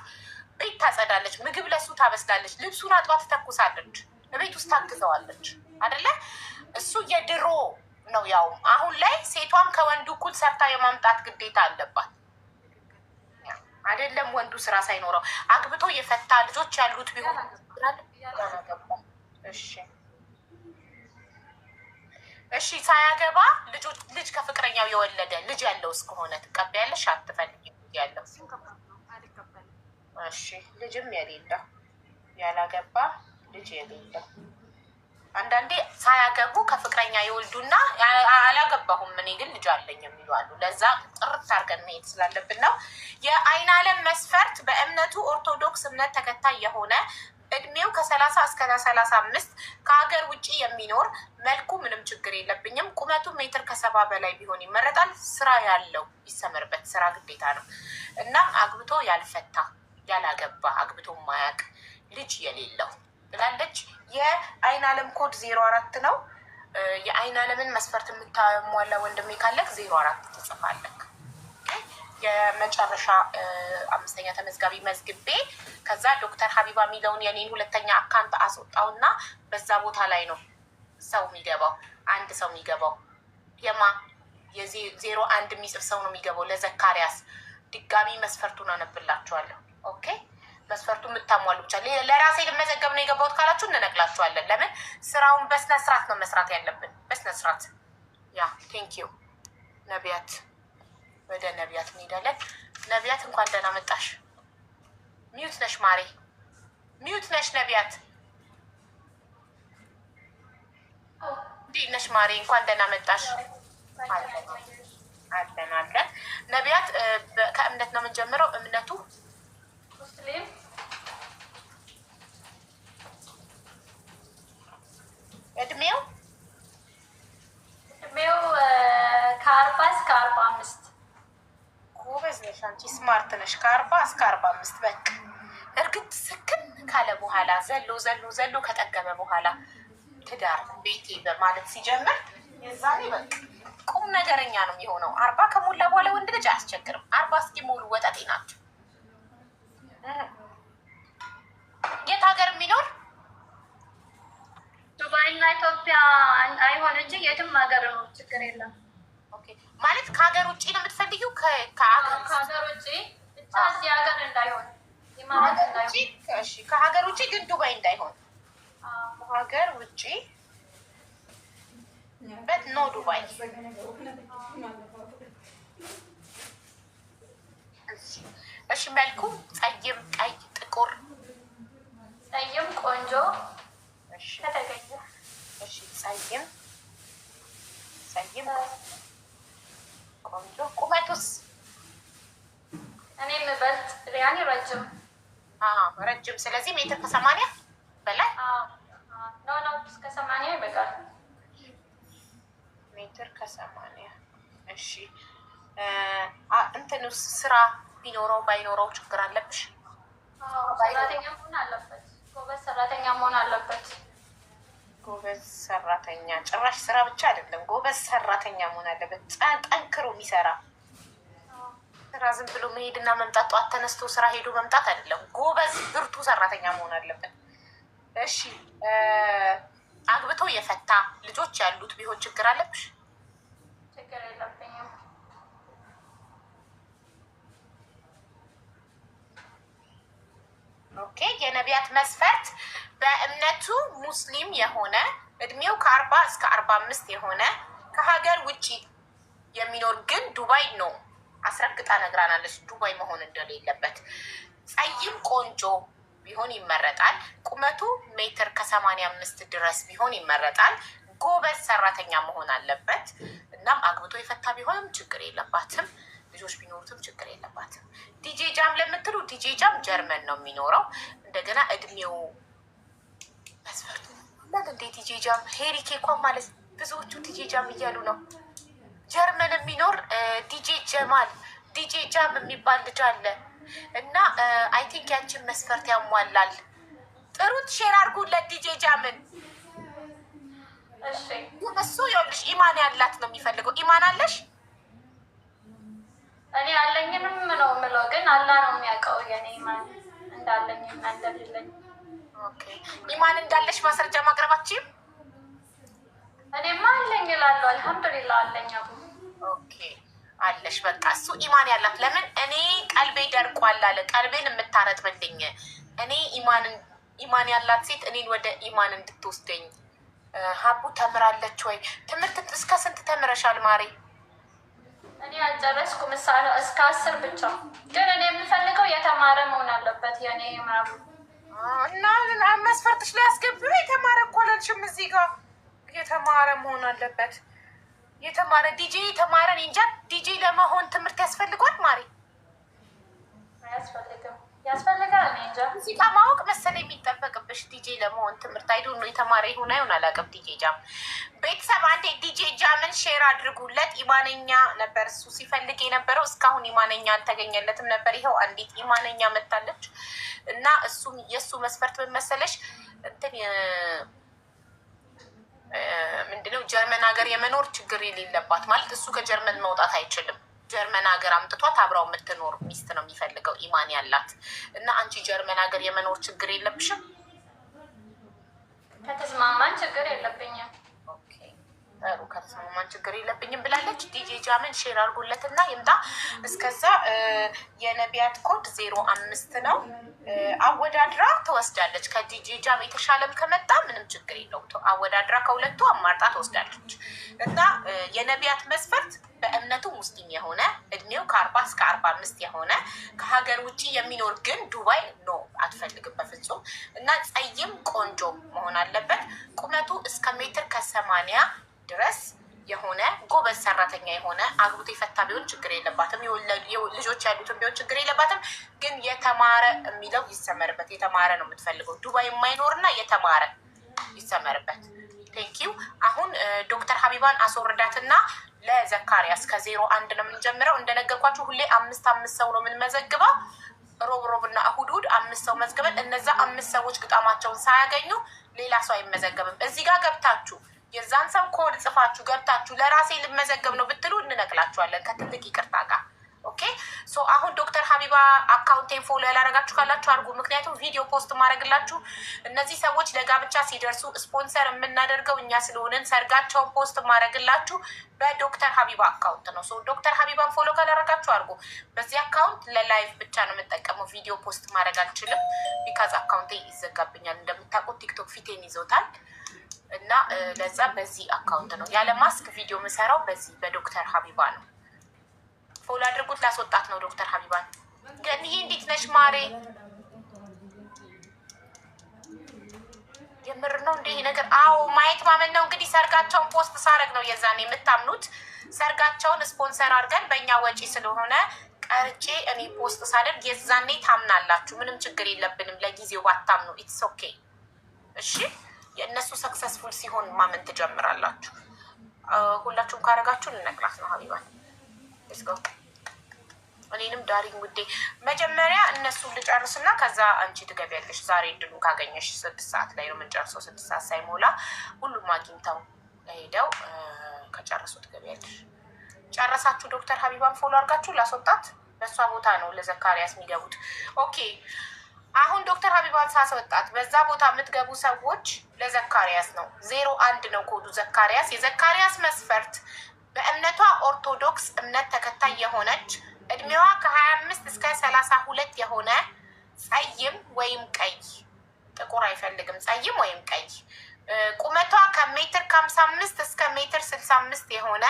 ቤት ታጸዳለች፣ ምግብ ለሱ ታበስላለች፣ ልብሱን አጥባ ትተኩሳለች፣ ቤት ውስጥ ታግዘዋለች አይደለ? እሱ የድሮ ነው። ያው አሁን ላይ ሴቷም ከወንዱ እኩል ሰርታ የማምጣት ግዴታ አለባት። አይደለም ወንዱ ስራ ሳይኖረው አግብቶ የፈታ ልጆች ያሉት ቢሆን እሺ ሳያገባ ልጅ ከፍቅረኛው የወለደ ልጅ ያለው እስከሆነ ትቀበያለሽ? አትፈልጊም? ያለው እሺ ልጅም የሌለው ያላገባ ልጅ የሌለው አንዳንዴ ሳያገቡ ከፍቅረኛ የወልዱና አላገባሁም እኔ ግን ልጅ አለኝ የሚሉ አሉ። ለዛ ጥርት አድርገን መሄድ ስላለብን ነው። የአይን አለም መስፈርት በእምነቱ ኦርቶዶክስ እምነት ተከታይ የሆነ እድሜው ከ30 እስከ 35 ከሀገር ውጭ የሚኖር መልኩ ምንም ችግር የለብኝም። ቁመቱ ሜትር ከ70 በላይ ቢሆን ይመረጣል። ስራ ያለው ይሰመርበት፣ ስራ ግዴታ ነው። እናም አግብቶ ያልፈታ ያላገባ አግብቶ ማያቅ ልጅ የሌለው ብላለች። የአይን አለም ኮድ 04 ነው። የአይን አለምን መስፈርት የምታሟላ ወንድሜ ካለክ 04 ትጽፋለክ። የመጨረሻ 5ኛ ተመዝጋቢ መዝግቤ ከዛ ዶክተር ሀቢባ የሚለውን የኔን 2ኛ አካውንት አስወጣውና በዛ ቦታ ላይ ነው ሰው የሚገባው። አንድ ሰው የሚገባው የ01 የሚጽፍ ሰው ነው የሚገባው። ለዘካሪያስ ድጋሚ መስፈርቱን አነብላችኋለሁ። ኦኬ መስፈርቱ የምታሟሉ ብቻ። ለራሴ ልመዘገብ ነው የገባሁት ካላችሁ እንነግላችኋለን። ለምን ስራውን በስነ ስርዓት ነው መስራት ያለብን፣ በስነ ስርዓት። ያ ቴንኪዩ ነቢያት። ወደ ነቢያት እንሄዳለን። ነቢያት እንኳን ደህና መጣሽ። ሚዩት ነሽ ማሬ፣ ሚዩት ነሽ ነቢያት። እንዴት ነሽ ማሬ? እንኳን ደህና መጣሽ። አለን ነቢያት። ከእምነት ነው የምንጀምረው። እምነቱ ሙስሊም። እድሜው ከ40 እስከ 45። ጎበዝ ነሽ አንቺ፣ ስማርት ነሽ። ከ40 እስከ 45 በቃ እርግጥ ስክን ካለ በኋላ ዘሎ ከጠገበ በኋላ ትዳር ቤቴ በማለት ሲጀምር የዛኔ በቃ ቁም ነገረኛ ነው የሚሆነው። 40 ከሞላ በኋላ ወንድ ልጅ አያስቸግርም። 40 እስኪሞሉ ወጠጤ ናቸው። የት ሀገር የሚኖር? ዱባይና ኢትዮጵያ አይሆን እንጂ የትም ሀገር ነው፣ ችግር የለም። ማለት ከሀገር ውጭ ነው የምትፈልጊው? ከሀገር ውጭ ብቻ እዚህ ሀገር እንዳይሆን። ከሀገር ውጭ ግን ዱባይ እንዳይሆን። ከሀገር ውጭ በት ኖ ዱባይ። እሺ መልኩ ጸይም፣ ቀይ፣ ጥቁር? ጸይም ቆንጆ ከተገኘ። እሺ ጸይም ቆንጆ። ቁመቱስ? እኔ የምበልጥ ያኔ ረጅም ስለዚህ ሜትር ከ80 በላይ ነው። እስከ 80 ይበቃል። ሜትር ከ80 እሺ። እንትንስ ስራ ቢኖረው ባይኖረው ችግር አለብሽ? ሰራተኛ መሆን አለበት። ጎበዝ ሰራተኛ መሆን አለበት። ጎበዝ ሰራተኛ። ጭራሽ ስራ ብቻ አይደለም፣ ጎበዝ ሰራተኛ መሆን አለበት። ጠንክሮ የሚሰራ ስራ ዝም ብሎ መሄድና መምጣት፣ ጠዋት ተነስቶ ስራ ሄዶ መምጣት አይደለም። ጎበዝ ብርቱ ሰራተኛ መሆን አለበት። እሺ አግብቶ የፈታ ልጆች ያሉት ቢሆን ችግር አለብሽ? ችግር የለብኝም። ኦኬ የነቢያት መስፈርት በእምነቱ ሙስሊም የሆነ እድሜው ከ40 እስከ 45 የሆነ ከሀገር ውጭ የሚኖር ግን ዱባይ ነው አስረግጣ ነግራናለች፣ ዱባይ መሆን እንደሌለበት። ጸይም ቆንጆ ቢሆን ይመረጣል። ቁመቱ ሜትር ከ85 ድረስ ቢሆን ይመረጣል። ጎበዝ ሰራተኛ መሆን አለበት። እናም አግብቶ የፈታ ቢሆንም ችግር የለባትም። ልጆች ቢኖሩትም ችግር የለባትም። ዲጄ ጃም ለምትሉ ዲጄ ጃም ጀርመን ነው የሚኖረው። እንደገና እድሜው መስፈርቱ እንዴ ዲጄ ጃም ሄሪ ኬኳን ማለት ብዙዎቹ ዲጄ ጃም እያሉ ነው። ጀርመን የሚኖር ዲጄ ጀማል ዲጄ ጃም የሚባል ልጅ አለ እና አይ ቲንክ ያንቺን መስፈርት ያሟላል። ጥሩት፣ ሼር አድርጉለት ዲጄ ጃምን። እሱ ይኸውልሽ ኢማን ያላት ነው የሚፈልገው። ኢማን አለሽ? እኔ አለኝንም ነው የምለው፣ ግን አላህ ነው የሚያውቀው የኔ ኢማን እንዳለኝ እንደሌለኝ። ኢማን እንዳለሽ ማስረጃ ማቅረባችም እኔማ አለኝ እላለሁ። አልሐምዱሊላህ አለኝ። አቡ ኦኬ አለሽ። በቃ እሱ ኢማን ያላት ለምን እኔ ቀልቤ ደርቋል አለ። ቀልቤን የምታረጥብልኝ እኔ ኢማን ያላት ሴት እኔን ወደ ኢማን እንድትወስደኝ። ሀቡ ተምራለች ወይ? ትምህርት እስከ ስንት ተምረሻል ማሬ? እኔ አልጨረስኩም እስከ 10 ብቻ። ግን እኔ የምፈልገው የተማረ መሆን አለበት። የኔ ምናቡ እና መስፈርትሽ ላይ አስገቢው። የተማረ እኮ አላልሽም እዚህ ጋር። የተማረ መሆን አለበት። የተማረ ዲጄ የተማረ እንጃ። ዲጄ ለመሆን ትምህርት ያስፈልጓል ማሪ? አያስፈልግም? ያስፈልጋል። እኔ እንጃ። ሙዚቃ ማወቅ መሰለኝ የሚጠበቅብሽ ዲጄ ለመሆን ትምህርት አይዶ ነው። የተማረ ይሁን አይሆን አላውቅም። ዲጄ ጃም ቤተሰብ አንዴ ዲጄ ጃምን ሼር አድርጉለት። ኢማነኛ ነበር እሱ ሲፈልግ የነበረው። እስካሁን ኢማነኛ አልተገኘለትም ነበር። ይኸው አንዲት ኢማነኛ መታለች። እና እሱም የእሱ መስፈርት ምን መሰለሽ እንትን ምንድነው ጀርመን ሀገር የመኖር ችግር የሌለባት ማለት እሱ ከጀርመን መውጣት አይችልም። ጀርመን ሀገር አምጥቷት አብራው የምትኖር ሚስት ነው የሚፈልገው ኢማን ያላት። እና አንቺ ጀርመን ሀገር የመኖር ችግር የለብሽም? ከተስማማን ችግር የለብኝም። ጥሩ ከተስማማን ችግር የለብኝም ብላለች። ዲጄ ጃምን ሼር አድርጎለትና ይምጣ። እስከዛ የነቢያት ኮድ 05 ነው። አወዳድራ ትወስዳለች። ከዲጄ ጃም የተሻለም ከመጣ ምንም ችግር የለውም። አወዳድራ ከሁለቱ አማርጣ ትወስዳለች። እና የነቢያት መስፈርት በእምነቱ ሙስሊም የሆነ እድሜው ከ40 እስከ 45 የሆነ ከሀገር ውጭ የሚኖር ግን ዱባይ ኖ አትፈልግም በፍጹም። እና ጸይም ቆንጆ መሆን አለበት። ቁመቱ እስከ ሜትር ከ80 ድረስ የሆነ ጎበዝ ሰራተኛ የሆነ አግብቶ የፈታ ቢሆን ችግር የለባትም። ልጆች ያሉትን ቢሆን ችግር የለባትም። ግን የተማረ የሚለው ይሰመርበት። የተማረ ነው የምትፈልገው። ዱባይ የማይኖርና የተማረ ይሰመርበት። ቴንኪው። አሁን ዶክተር ሀቢባን አስወርዳትና ለዘካሪያስ ከ01 ነው የምንጀምረው። እንደነገርኳችሁ ሁሌ 5 ሰው ነው የምንመዘግበው። ሮብ እና እሁድ 5 ሰው መዝግበን እነዛ 5 ሰዎች ግጣማቸውን ሳያገኙ ሌላ ሰው አይመዘገብም። እዚህ ጋር ገብታችሁ የዛን ሰው ኮድ ጽፋችሁ ገብታችሁ ለራሴ ልመዘገብ ነው ብትሉ እንነቅላችኋለን ከትልቅ ይቅርታ ጋር። ኦኬ ሶ አሁን ዶክተር ሀቢባ አካውንቴን ፎሎ ያላረጋችሁ ካላችሁ አድርጉ። ምክንያቱም ቪዲዮ ፖስት ማድረግላችሁ እነዚህ ሰዎች ለጋብቻ ሲደርሱ ስፖንሰር የምናደርገው እኛ ስለሆንን ሰርጋቸውን ፖስት ማድረግላችሁ በዶክተር ሀቢባ አካውንት ነው። ሶ ዶክተር ሀቢባን ፎሎ ካላረጋችሁ አድርጉ። በዚህ አካውንት ለላይቭ ብቻ ነው የምጠቀመው። ቪዲዮ ፖስት ማድረግ አልችልም ቢካዝ አካውንቴ ይዘጋብኛል። እንደምታውቁት ቲክቶክ ፊቴን ይዞታል እና ለዛ በዚህ አካውንት ነው ያለ ማስክ ቪዲዮ የምሰራው በዚህ በዶክተር ሀቢባ ነው። ፎሎ አድርጉት። ላስወጣት ነው ዶክተር ሀቢባን። ገንዬ እንዴት ነሽ ማሬ? የምር ነው እንደ ነገር? አዎ ማየት ማመን ነው። እንግዲህ ሰርጋቸውን ፖስት ሳረግ ነው የዛኔ የምታምኑት። ሰርጋቸውን ስፖንሰር አድርገን በእኛ ወጪ ስለሆነ ቀርጬ እኔ ፖስት ሳደርግ የዛኔ ታምናላችሁ። ምንም ችግር የለብንም። ለጊዜው ባታምኑ ኢትስ ኦኬ። እሺ የእነሱ ሰክሰስፉል ሲሆን ማመን ትጀምራላችሁ። ሁላችሁም ካረጋችሁ እንነቅላት ነው ሀቢባን። ስገው እኔንም ዳሪኝ ውዴ። መጀመሪያ እነሱን ልጨርስና ከዛ አንቺ ትገቢያለሽ። ዛሬ እድሉ ካገኘሽ 6 ሰዓት ላይ ነው የምንጨርሰው። 6 ሰዓት ሳይሞላ ሁሉም አግኝተው ሄደው ከጨረሱ ትገቢያለሽ። ጨረሳችሁ? ዶክተር ሀቢባን ፎሎ አድርጋችሁ ላስወጣት። በእሷ ቦታ ነው ለዘካሪያስ የሚገቡት። ኦኬ አሁን ዶክተር ሀቢባን ሳስወጣት በዛ ቦታ የምትገቡ ሰዎች ለዘካሪያስ ነው። 01 ነው ኮዱ ዘካሪያስ። የዘካሪያስ መስፈርት በእምነቷ ኦርቶዶክስ እምነት ተከታይ የሆነች እድሜዋ ከ25 እስከ 32 የሆነ ጸይም ወይም ቀይ፣ ጥቁር አይፈልግም፣ ጸይም ወይም ቀይ፣ ቁመቷ ከሜትር ከ55 እስከ ሜትር 65 የሆነ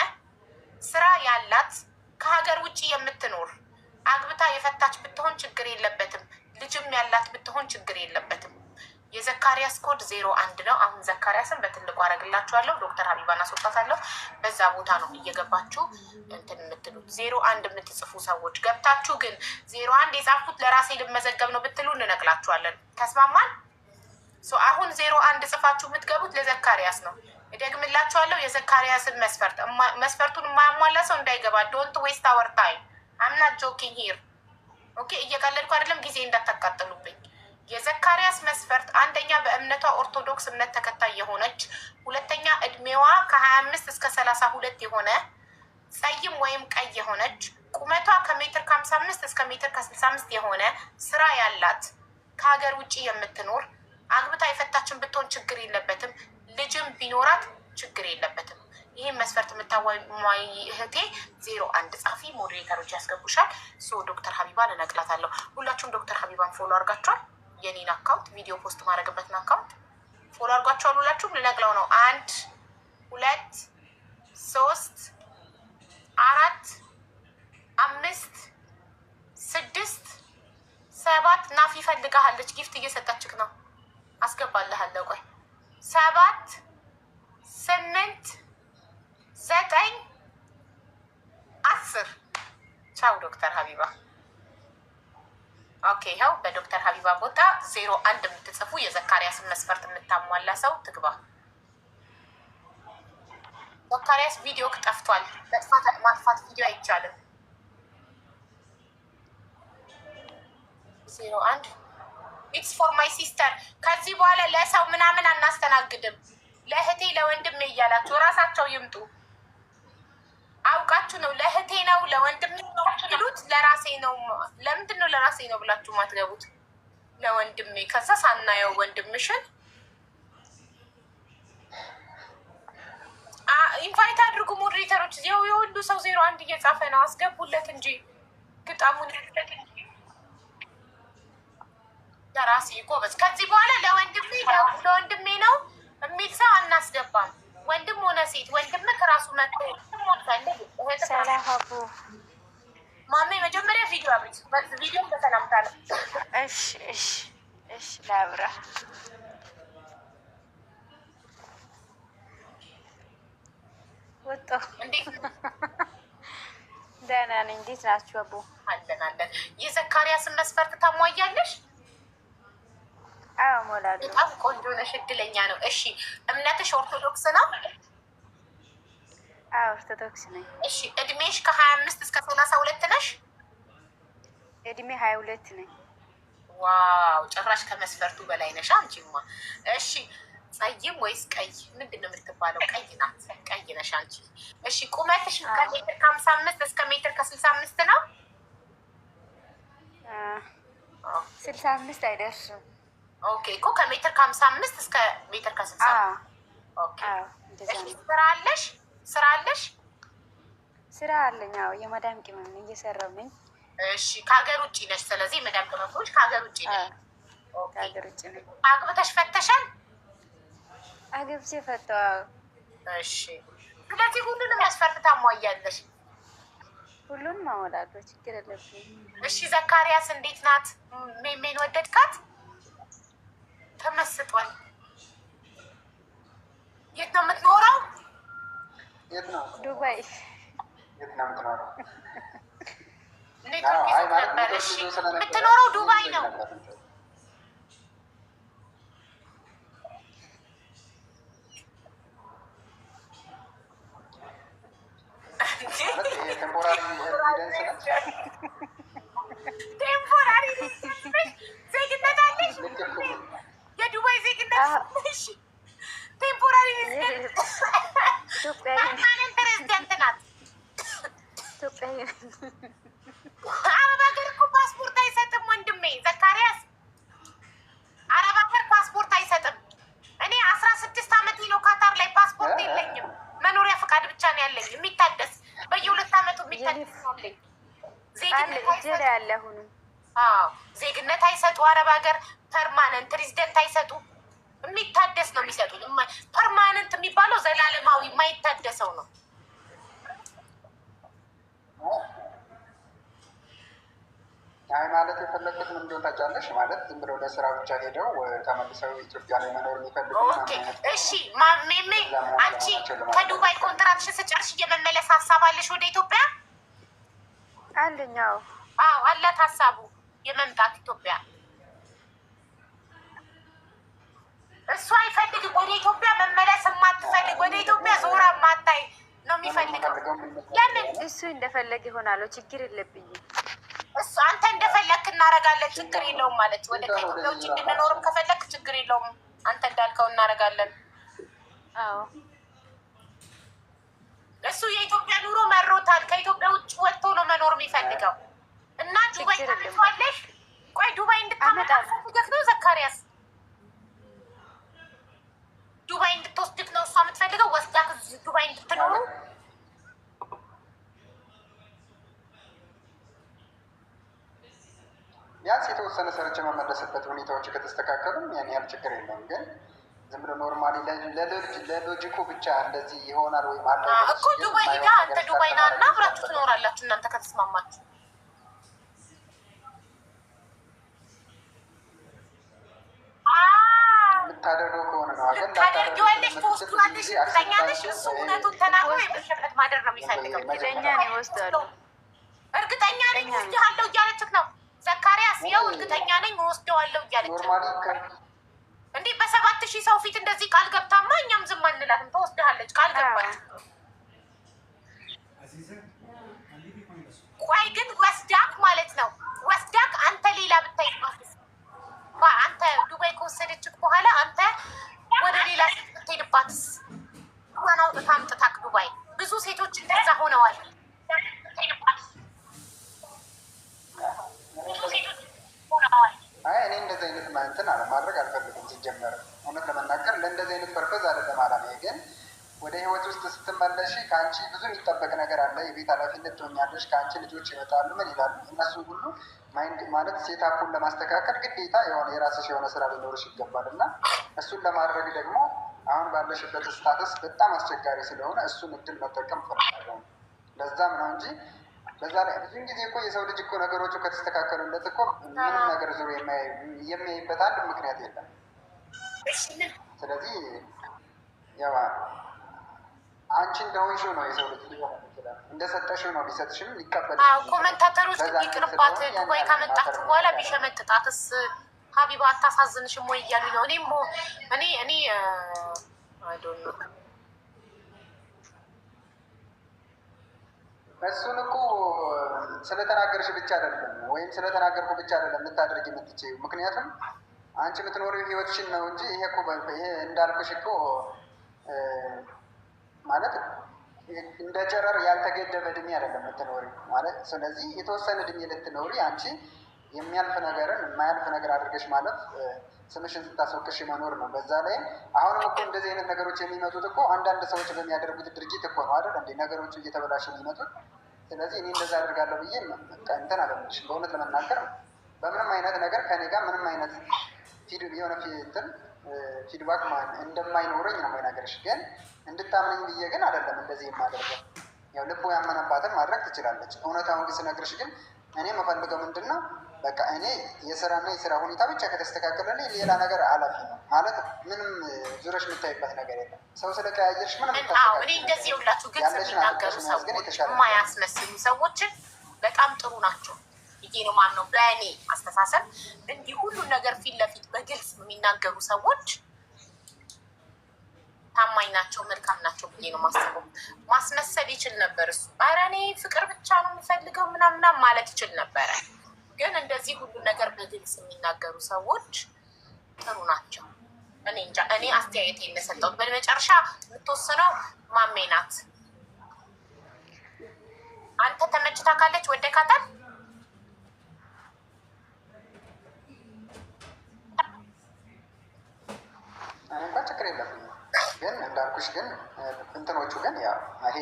ስራ ያላት፣ ከሀገር ውጭ የምትኖር፣ አግብታ የፈታች ብትሆን ችግር የለበትም። ልጅም ያላት ብትሆን ችግር የለበትም። የዘካሪያስ ኮድ 01 ነው። አሁን ዘካሪያስን በትልቁ አደርግላችኋለሁ። ዶክተር ሀቢባን አስወጣታለሁ። በዛ ቦታ ነው እየገባችሁ እንትን የምትሉት። 01 የምትጽፉ ሰዎች ገብታችሁ ግን 01 የጻፍኩት ለራሴ ልመዘገብ ነው ብትሉ እንነቅላችኋለን። ተስማማን? አሁን 01 ጽፋችሁ የምትገቡት ለዘካሪያስ ነው። እደግምላችኋለሁ። የዘካሪያስን መስፈርቱን የማያሟላ ሰው እንዳይገባ። ዶንት ዌስት አወር ታይም። አምና ጆኪንግ ሂር ኦኬ። እየቀለድኩ አይደለም፣ ጊዜ እንዳታቃጥሉብኝ። የዘካሪያስ መስፈርት አንደኛ በእምነቷ ኦርቶዶክስ እምነት ተከታይ የሆነች፣ ሁለተኛ እድሜዋ ከ25 እስከ 32 የሆነ፣ ጸይም ወይም ቀይ የሆነች፣ ቁመቷ ከሜትር ከ55 እስከ ሜትር ከ65 የሆነ፣ ስራ ያላት፣ ከሀገር ውጭ የምትኖር፣ አግብታ የፈታችን ብትሆን ችግር የለበትም። ልጅም ቢኖራት ችግር የለበትም። ይህን መስፈርት የምታዋይ እህቴ 01 ጻፊ፣ ሞዴሬተሮች ያስገቡሻል። ዶክተር ሀቢባን እነቅላታለሁ። ሁላችሁም ዶክተር ሀቢባን ፎሎ አድርጋችኋል። የኔን አካውንት ቪዲዮ ፖስት ማድረግበትን አካውንት ፎሎ አድርጓችኋል። ሁላችሁም ልነቅለው ነው። 1 2 3 4 5 6 7 ናፊ ፈልጋሃለች። ጊፍት እየሰጠችክ ነው። አስገባልሃለሁ። ቆይ 7 8 9 10 ቻው ዶክተር ሀቢባ። ኦኬ ይኸው በዶክተር ሀቢባ ቦታ 01 የምትጽፉ የዘካሪያስን መስፈርት የምታሟላ ሰው ትግባ። ዘካሪያስ ቪዲዮ ጠፍቷል። ማጥፋት ቪዲዮ አይቻልም። 01 ኢትስ ፎር ማይ ሲስተር። ከዚህ በኋላ ለሰው ምናምን አናስተናግድም። ለእህቴ ለወንድሜ እያላችሁ እራሳቸው ይምጡ። አውቃችሁ ነው ለእህቴ ነው ለወንድሜ ነው ትሉት። ለራሴ ነው። ለምንድን ነው ለራሴ ነው ብላችሁ ማትገቡት? ለወንድሜ ከዛ ሳናየው ወንድምሽን ኢንቫይት አድርጉ ሞዴሬተሮች። የሁሉ ሰው 01 እየጻፈ ነው። አስገቡለት እንጂ ግጣሙን ለራሴ ጎበዝ። ከዚህ በኋላ ለወንድሜ ነው የሚል ሰው አናስገባም። ወንድም ሆነ ሴት ወንድም ከራሱ መጥቶ ሰላሀቡ ማሜ መጀመሪያ ቪዲዮ አብሪት። ቪዲዮ በሰላምታ ነው። እሺ ላብራ ወጣ። እንዴት ደህና ነኝ። እንዴት ናችሁ? አቦ አለን። የዘካሪያስን መስፈርት ታሟያለሽ? አዎ ሞላሉ። በጣም ቆንጆ ነሽ፣ እድለኛ ነው። እሺ እምነትሽ ኦርቶዶክስ ነው? አዎ ኦርቶዶክስ ነኝ። እሺ እድሜሽ ከ25 እስከ 32 ነሽ? እድሜ 22 ነኝ። ዋው ጭራሽ ከመስፈርቱ በላይ ነሽ አንቺማ። እሺ ጸይም ወይስ ቀይ? ምንድን ነው የምትባለው? ቀይ ናት። ቀይ ነሽ አንቺ። እሺ ቁመትሽ ከሜትር ከ55 እስከ ሜትር ከ65 ነው? 65 አይደርስም። ኦኬ እኮ ከሜትር ከ55 እስከ ሜትር ከ60። ኦኬ ስራ አለሽ? ስራ አለኝ። አዎ የመዳም ቅመም እየሰራሁ ነኝ። እሺ ከሀገር ውጭ ነሽ? ስለዚህ መዳም ቅመሞች ከሀገር ውጭ ነሽ? ከሀገር ውጭ ነኝ። አግብተሽ ፈተሻል? አግብቼ ፈተዋል። እሺ ስለዚህ ሁሉንም መስፈርት ታሟያለሽ? ሁሉንም አሞላለሁ፣ ችግር የለብኝም። እሺ ዘካሪያስ እንዴት ናት? ሜሜን ወደድካት? ተመስጧል። የት ነው የምትኖረው? ዱባይ። የት ነው የምትኖረው? ነበር። እሺ የምትኖረው ዱባይ ነው። ቴምፖራሪ ዜግነት አለሽ? የዱባይ ዜግነት ቴምፖራሪ ፕሬዚደንት ናት። አረብ ሀገር እኮ ፓስፖርት አይሰጥም ወንድሜ ዘካሪያስ። አረብ ሀገር ፓስፖርት አይሰጥም። እኔ 16 ዓመት ነው ካታር ላይ ፓስፖርት የለኝም። መኖሪያ ፈቃድ ብቻ ነው ያለኝ የሚታደስ በየ2 ዓመቱ የሚታደስ ነው ያለኝ። ዜግነት አይሰጡ አረብ ሀገር። ፐርማነንት ሬዚደንት አይሰጡ። የሚታደስ ነው የሚሰጡት። ፐርማነንት የሚባለው ዘላለማዊ የማይታደሰው ነው። አይ ማለት የፈለግኩት ምን እንደሆነ ታውቂያለሽ? ማለት ዝም ብለው ለስራ ብቻ ሄደው ተመልሰው ኢትዮጵያ ላይ መኖር የሚፈልጉ። እሺ ሜሜ አንቺ ከዱባይ ኮንትራትሽን ስጨርሽ እየመመለስ ሀሳብ አለሽ ወደ ኢትዮጵያ? አለኛው። አዎ አላት ሀሳቡ የመምጣት ኢትዮጵያ። እሱ አይፈልግም ወደ ኢትዮጵያ መመለስ የማትፈልግ ወደ ኢትዮጵያ ዞራ ማታይ ነው የሚፈልገው። ያንን እሱ እንደፈለግ ይሆናለሁ፣ ችግር የለብኝም። እሱ አንተ እንደፈለግክ እናደርጋለን፣ ችግር የለውም ማለት ወደ ከኢትዮጵያ ውጭ እንድንኖርም ከፈለግክ ችግር የለውም፣ አንተ እንዳልከው እናደርጋለን። አዎ እሱ የኢትዮጵያ ኑሮ መሮታል። ከኢትዮጵያ ውጭ ወጥቶ ነው መኖር የሚፈልገው እና ዱባይ ታመጣለሽ። ቆይ ዱባይ እንድታመጣ ፈልገህ ነው ዘካሪያስ? ዱባይ እንድትወስድክ ነው እሷ የምትፈልገው? ወስዳ ዱባይ እንድትኖሩ? ቢያንስ የተወሰነ ሰርች መመለስበት ሁኔታዎች ከተስተካከሉ ያን ያህል ችግር የለም። ግን ዝም ብሎ ኖርማሊ ለሎጂኩ ብቻ እንደዚህ ይሆናል ወይም አለ እኮ ዱባይ ሄዳ አንተ ዱባይ ና እና አብራችሁ ትኖራላችሁ እናንተ ከተስማማችሁ። የምታደርገው ከሆነ ነው አገር ታደርጊዋለሽ፣ ትወስጂዋለሽ። እርግጠኛ ነሽ? እሱ እውነቱን ተናግሮ የመሸበት ማደር ነው የሚፈልገው። እርግጠኛ ነው ይወስዳሉ። እርግጠኛ ነኝ ወስድሃለሁ እያለችክ ነው ዘካሪያስ። ይኸው እርግጠኛ ነኝ ወስደዋለሁ እያለች እንዴ። በ7,000 ሰው ፊት እንደዚህ ቃል ገብታማ እኛም ዝም አንላትም። ተወስድሃለች ቃል ገባች። ቆይ ግን ወስዳክ ማለት ነው ወስዳክ አንተ ሌላ ብታይ አንተ ዱባይ ከወሰደችክ በኋላ አንተ ወደ ሌላ ሴት ብትሄድባትስ? ዋና አውጥታ አምጥታክ ዱባይ ብዙ ሴቶች እንደዛ ሆነዋል። እኔ እንደዚህ አይነት እንትን ማድረግ አልፈልግም። ሲጀመር እውነት ለመናገር ለእንደዚህ አይነት ፐርፐዝ አይደለም አላማ። ግን ወደ ህይወት ውስጥ ስትመለሽ ከአንቺ ብዙ የሚጠበቅ ነገር አለ። የቤት ኃላፊነት ትሆኛለሽ። ከአንቺ ልጆች ይመጣሉ። ምን ይላሉ እነሱ ሁሉ ማይንድ ማለት ሴታፑን ለማስተካከል ግዴታ የሆነ የራስሽ የሆነ ስራ ሊኖርሽ ይገባል። እና እሱን ለማድረግ ደግሞ አሁን ባለሽበት ስታተስ በጣም አስቸጋሪ ስለሆነ እሱን እድል መጠቀም ፈልጋለሁ። ለዛም ነው እንጂ በዛ ላይ ብዙ ጊዜ እኮ የሰው ልጅ እኮ ነገሮቹ ከተስተካከሉለት እኮ ምንም ነገር ዞሮ የሚያይበት አንድ ምክንያት የለም። ስለዚህ ያው አንቺ እንደሆንሽው ነው የሰው ልጅ ሊሆን ይችላል። እንደሰጠሽው ነው ሊሰጥሽም ሊቀበል። ኮመንታተሮች ይቅርባት ዱባይ ካመጣችሁ በኋላ ቢሸመጥጣትስ ሀቢባ አታሳዝንሽም ወይ እያሉ ነው። እኔ አይዶን ነው እሱን እኮ ስለተናገርሽ ብቻ አይደለም ወይም ስለተናገርኩ ብቻ አይደለም ልታደርግ የምትችይው። ምክንያቱም አንቺ የምትኖሪው ህይወትሽን ነው እንጂ ይሄ እኮ ይሄ እንዳልኩሽ እኮ ማለት እንደ ጨረር ያልተገደበ እድሜ አይደለም የምትኖሪ ማለት። ስለዚህ የተወሰነ እድሜ ልትኖሪ አንቺ የሚያልፍ ነገርን የማያልፍ ነገር አድርገሽ ማለፍ ስምሽን ስታስወቅሽ መኖር ነው። በዛ ላይ አሁንም እኮ እንደዚህ አይነት ነገሮች የሚመጡት እኮ አንዳንድ ሰዎች በሚያደርጉት ድርጊት እኮ ነው አይደል እንዴ ነገሮቹ እየተበላሹ የሚመጡት። ስለዚህ እኔ እንደዛ አድርጋለሁ ብዬ እንትን አለች። በእውነት ለመናገር በምንም አይነት ነገር ከኔ ጋር ምንም አይነት የሆነ እንትን ፊድባክ እንደማይኖረኝ ነው ነገርሽ። ግን እንድታምነኝ ብዬ ግን አይደለም እንደዚህ የማደርገው። ያው ልቦ ያመነባትን ማድረግ ትችላለች። እውነታውን ግን ስነግርሽ ግን እኔ የምፈልገው ምንድን ነው በቃ እኔ የስራና የስራ ሁኔታ ብቻ ከተስተካከለልኝ ሌላ ነገር አላፊ ነው ማለት ምንም ዙረሽ የምታይበት ነገር የለም። ሰው ስለቀያየርሽ ምንም እኔ እንደዚህ የሁላችሁ ግልጽ የሚናገሩ ሰዎች የማያስመስሉ ሰዎችን በጣም ጥሩ ናቸው ብዬ ነው ማነው በእኔ አስተሳሰብ። እንዲህ ሁሉን ነገር ፊት ለፊት በግልጽ የሚናገሩ ሰዎች ታማኝ ናቸው፣ መልካም ናቸው ብዬ ነው ማስበው። ማስመሰል ይችል ነበር እሱ። ኧረ እኔ ፍቅር ብቻ ነው የምፈልገው ምናምና ማለት ይችል ነበረ። ግን እንደዚህ ሁሉ ነገር በግልጽ የሚናገሩ ሰዎች ጥሩ ናቸው። እኔ እንጃ፣ እኔ አስተያየት የሰጠሁት በመጨረሻ የምትወስነው ማሜ ናት። አንተ ተመችታ ካለች ወደካታል። እንኳን ችግር የለም። ግን እንዳልኩሽ ግን እንትኖቹ ግን ያው ይሄ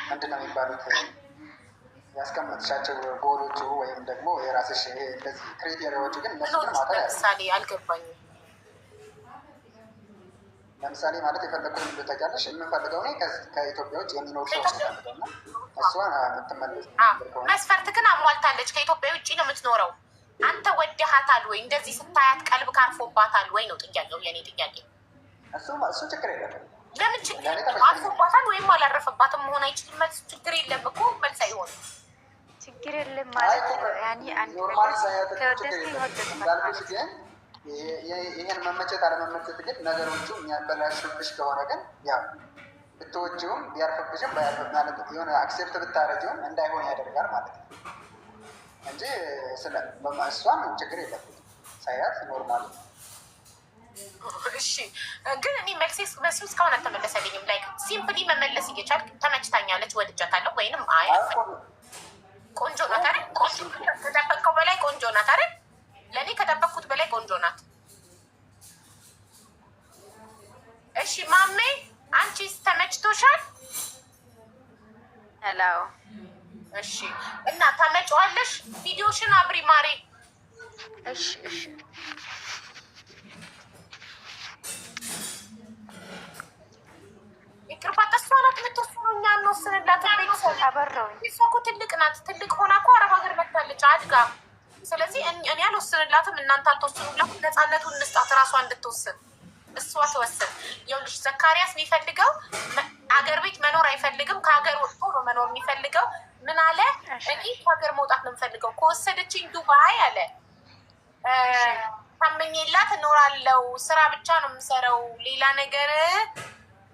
ምንድን ነው የሚባሉት ያስቀመጥሻቸው ጎሎቹ ወይም ደግሞ የራስሽ ይሄ እንደዚህ ክሪቴሪያዎቹ ግን እነሱ ግን ማታ ለምሳሌ አልገባኝም። ለምሳሌ ማለት የፈለግኩት ምንድን ነው ታውቂያለሽ? የምንፈልገው እኔ ከኢትዮጵያ ውጭ የሚኖር ሰው ስፈልገው እና እሷን የምትመለስ መስፈርት ግን አሟልታለች። ከኢትዮጵያ ውጭ ነው የምትኖረው። አንተ ወደሃታል ወይ? እንደዚህ ስታያት ቀልብ ካርፎባታል ወይ ነው ጥያቄው፣ የኔ ጥያቄ። እሱ ችግር የለም። ለምን ችግር አርፎባታል ወይም አላረፈባትም መሆን አይችልም። መልስ ችግር የለም እኮ መልስ አይሆንም። ችግር የለም ማለት ያኔ አንድ ነገር ከወደድኩኝ እንዳልኩሽ ግን ይሄን መመቸት አለመመቸት ግን ነገሮቹ የሚያበላሹብሽ ከሆነ ግን ያው ብትወጂውም ቢያርፍብሽም ባያርፍ ማለት የሆነ አክሴፕት ብታረጊውም እንዳይሆን ያደርጋል ማለት ነው እንጂ እሷን ችግር የለብኝም ሳያት ኖርማል። እሺ ግን እኔ መልስ እስካሁን አልተመለሰልኝም። ላይ ሲምፕሊ መመለስ እየቻልክ ተመችታኛለች፣ ወድጃታለሁ ወይንም አይ ቆንጆ ናት አይደል? ከጠበቅከው በላይ ቆንጆ ናት አይደል? ለእኔ ከጠበቅኩት በላይ ቆንጆ ናት። እሺ ይሆናል። አዎ እሺ። እና ታመጪዋለሽ? ቪዲዮሽን አብሪ ማሬ። እሺ እሺ። ይቅርባት እሷ ናት የምትወስነው፣ እኛ እንወስንላት። ቤተሰብ አበራው እሷ እኮ ትልቅ ናት። ትልቅ ሆና እኮ አረብ ሀገር መታለች አድጋ። ስለዚህ እኔ አልወስንላትም፣ እናንተ አትወስኑላትም። ነፃነቱን እንስጣት፣ እራሷ እንድትወስን እሷ ትወስን። ይኸውልሽ ዘካሪያስ የሚፈልገው አገር ቤት መኖር አይፈልግም። ከሀገር ወጥቶ ነው መኖር የሚፈልገው። ምን አለ? እኔ ከሀገር መውጣት ነው የምፈልገው፣ ከወሰደችኝ ዱባይ አለ ታመኝላት እኖራለሁ፣ ስራ ብቻ ነው የምሰራው፣ ሌላ ነገር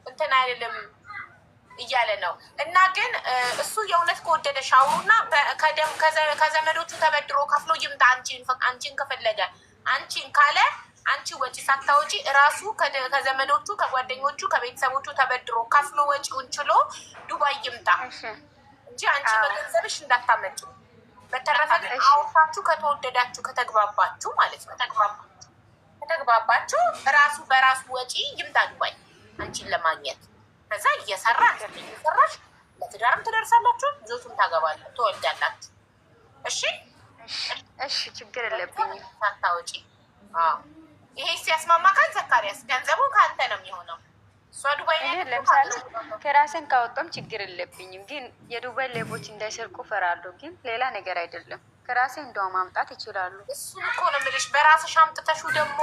እንትን አይደለም እያለ ነው። እና ግን እሱ የእውነት ከወደደሽ አውሩና ከዘመዶቹ ተበድሮ ከፍሎ ይምጣ። አንቺን ከፈለገ አንቺን ካለ አንቺ ወጪ ሳታወጪ እራሱ ከዘመዶቹ ከጓደኞቹ ከቤተሰቦቹ ተበድሮ ከፍሎ ወጪውን ችሎ ዱባይ ይምጣ እንጂ አንቺ በገንዘብሽ እንዳታመጭ። በተረፈ ግን አውርታችሁ ከተወደዳችሁ ከተግባባችሁ ማለት ነው ከተግባባችሁ እራሱ በራሱ ወጪ ይምጣ ዱባይ አንቺን ለማግኘት። ከዛ እየሰራሽ ለትዳርም ትደርሳላችሁ፣ ልጆቹም ትወልዳላችሁ። እሺ እሺ፣ ችግር የለብኝም ሳታወጪ። ይሄ ሲያስማማካል ዘካሪያስ ገንዘቡ ከአንተ ነው የሚሆነው። እሷ ዱባይ ለምሳሌ ከራሴን ካወጣም ችግር የለብኝም፣ ግን የዱባይ ሌቦች እንዳይሰርቁ ፈራለሁ። ግን ሌላ ነገር አይደለም፣ ከራሴ እንደው ማምጣት ይችላሉ። እሱን እኮ ነው የምልሽ። በራስሽ አምጥተሽው ደግሞ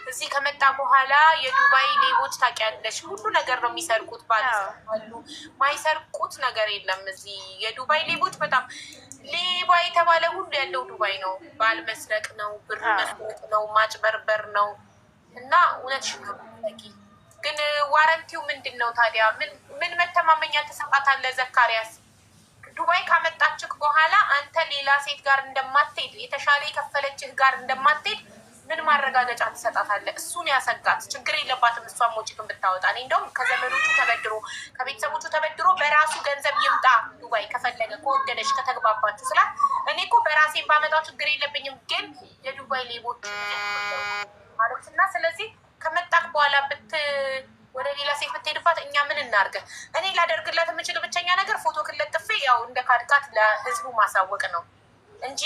እዚህ ከመጣ በኋላ የዱባይ ሌቦች ታውቂያለሽ፣ ሁሉ ነገር ነው የሚሰርቁት። ባሉ ማይሰርቁት ነገር የለም እዚህ። የዱባይ ሌቦች በጣም ሌባ የተባለ ሁሉ ያለው ዱባይ ነው። ባል መስረቅ ነው፣ ብር መስረቅ ነው፣ ማጭበርበር ነው። እና እውነትሽ ነው። ግን ዋረንቲው ምንድን ነው ታዲያ? ምን መተማመኛ ተሰጣታለህ ዘካሪያስ? ዱባይ ካመጣችህ በኋላ አንተ ሌላ ሴት ጋር እንደማትሄድ፣ የተሻለ የከፈለችህ ጋር እንደማትሄድ ምን ማረጋገጫ ትሰጣታለህ? እሱን ያሰጋት። ችግር የለባትም እሷም ወጪን ብታወጣ። እኔ እንደውም ከዘመዶቹ ተበድሮ ከቤተሰቦቹ ተበድሮ በራሱ ገንዘብ ይምጣ ዱባይ ከፈለገ ከወደደች ከተግባባችሁ ስላት፣ እኔ እኮ በራሴን ባመጣው ችግር የለብኝም፣ ግን የዱባይ ሌቦች ማለት እና ስለዚህ ከመጣክ በኋላ ወደ ሌላ ሴት ብትሄድባት እኛ ምን እናርገ? እኔ ላደርግላት የምችል ብቸኛ ነገር ፎቶ ክለጥፌ ያው እንደ ካድቃት ለህዝቡ ማሳወቅ ነው እንጂ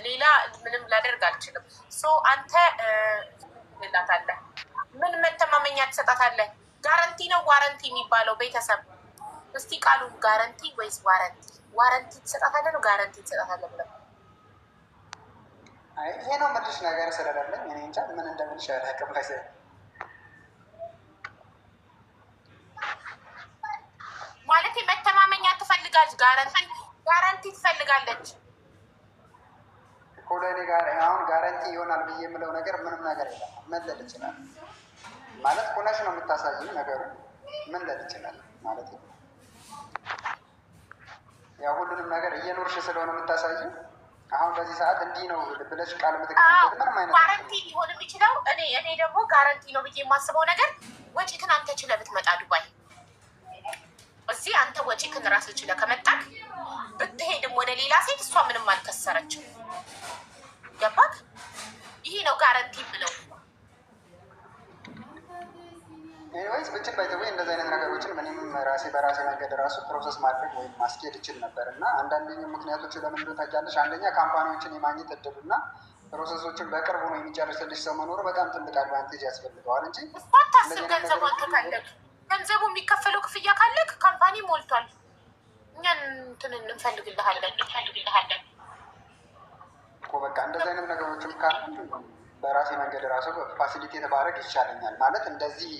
ሌላ ምንም ላደርግ አልችልም። አንተ ላታለህ ምን መተማመኛ ትሰጣታለህ? ጋረንቲ ነው ዋረንቲ የሚባለው? ቤተሰብ እስቲ ቃሉ ጋረንቲ ወይስ ዋረንቲ? ዋረንቲ ትሰጣታለህ ነው ጋረንቲ ትሰጣታለህ ብለው ይሄ ነው የምልሽ ነገር ስለሌለኝ እኔ እንጃ ምን እንደምልሽ አላውቅም። ማለት መተማመኛ ትፈልጋለች፣ ጋረንቲ ትፈልጋለች እኮ ለእኔ ጋር አሁን ጋረንቲ ይሆናል ብዬ የምለው ነገር ምንም ነገር የለም። ምን ልል ይችላል ማለት ሆነሽ ነው የምታሳይኝ ነገሩ ምን ልል ይችላል ማለት ነው። ያው ሁሉንም ነገር እየኖርሽ ስለሆነ የምታሳይኝ አሁን በዚህ ሰዓት እንዲህ ነው ብለሽ ቃል የምትገኝበት ምንም አይነት ጋረንቲ ሊሆን የሚችለው እኔ ደግሞ ጋረንቲ ነው ብዬ የማስበው ነገር ወጪህን አንተ ችለህ ብትመጣ ዱባይ እዚህ አንተ ወጪህን ራስህ ችለህ ከመጣህ ብትሄድም ወደ ሌላ ሴት እሷ ምንም አልከሰረችም። ገባክ? ይሄ ነው ጋረንቲ ብለው። ኤኒዌይስ ብቻ ባይዘዌ እንደዚህ አይነት ነገሮችን እኔም ራሴ በራሴ መንገድ ራሱ ፕሮሰስ ማድረግ ወይም ማስኬድ ይችል ነበር እና አንዳንድ ምክንያቶች ለምን ታውቂያለሽ? አንደኛ ካምፓኒዎችን የማግኘት እድል እና ፕሮሰሶችን በቅርቡ ነው የሚጨርስልሽ ሰው መኖሩ በጣም ትልቅ አድቫንቴጅ ያስፈልገዋል እንጂ ታስብ ገንዘቡ አንተ ካለክ ገንዘቡ የሚከፈለው ክፍያ ካለክ ካምፓኒ ሞልቷል። እኛን እንትን እንፈልግልሃለን እኮ በቃ እንደዚህ አይነት ነገሮችም ካሉ በራሴ መንገድ ራሱ ፋሲሊቴት ማድረግ ይቻለኛል። ማለት እንደዚህ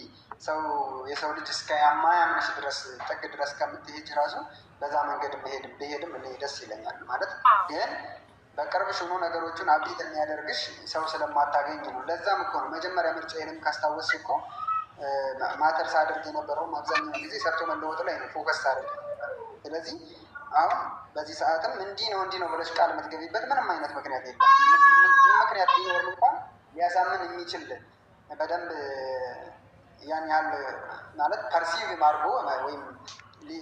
የሰው ልጅ እስከ ማያምንሽ ድረስ ጥግ ድረስ ከምትሄጅ ራሱ በዛ መንገድ ብሄድም እኔ ደስ ይለኛል። ማለት ግን በቅርብሽ ሆኖ ነገሮቹን አብዴት የሚያደርግሽ ሰው ስለማታገኝ ነው። ለዛም እኮ ነው መጀመሪያ ምርጫዬንም ካስታወስሽ እኮ ማተርስ አድርግ የነበረውም አብዛኛውን ጊዜ ሰርቶ መለወጥ ላይ ነው ፎከስ አድርግ። ስለዚህ አሁን በዚህ ሰዓትም እንዲህ ነው ብለሽ ቃል የምትገቢበት ምንም አይነት ምክንያት የለም። ምክንያት ቢኖርም እንኳን ሊያሳምን የሚችል በደንብ ያን ያህል ማለት ፐርሲቭ አድርጎ ወይም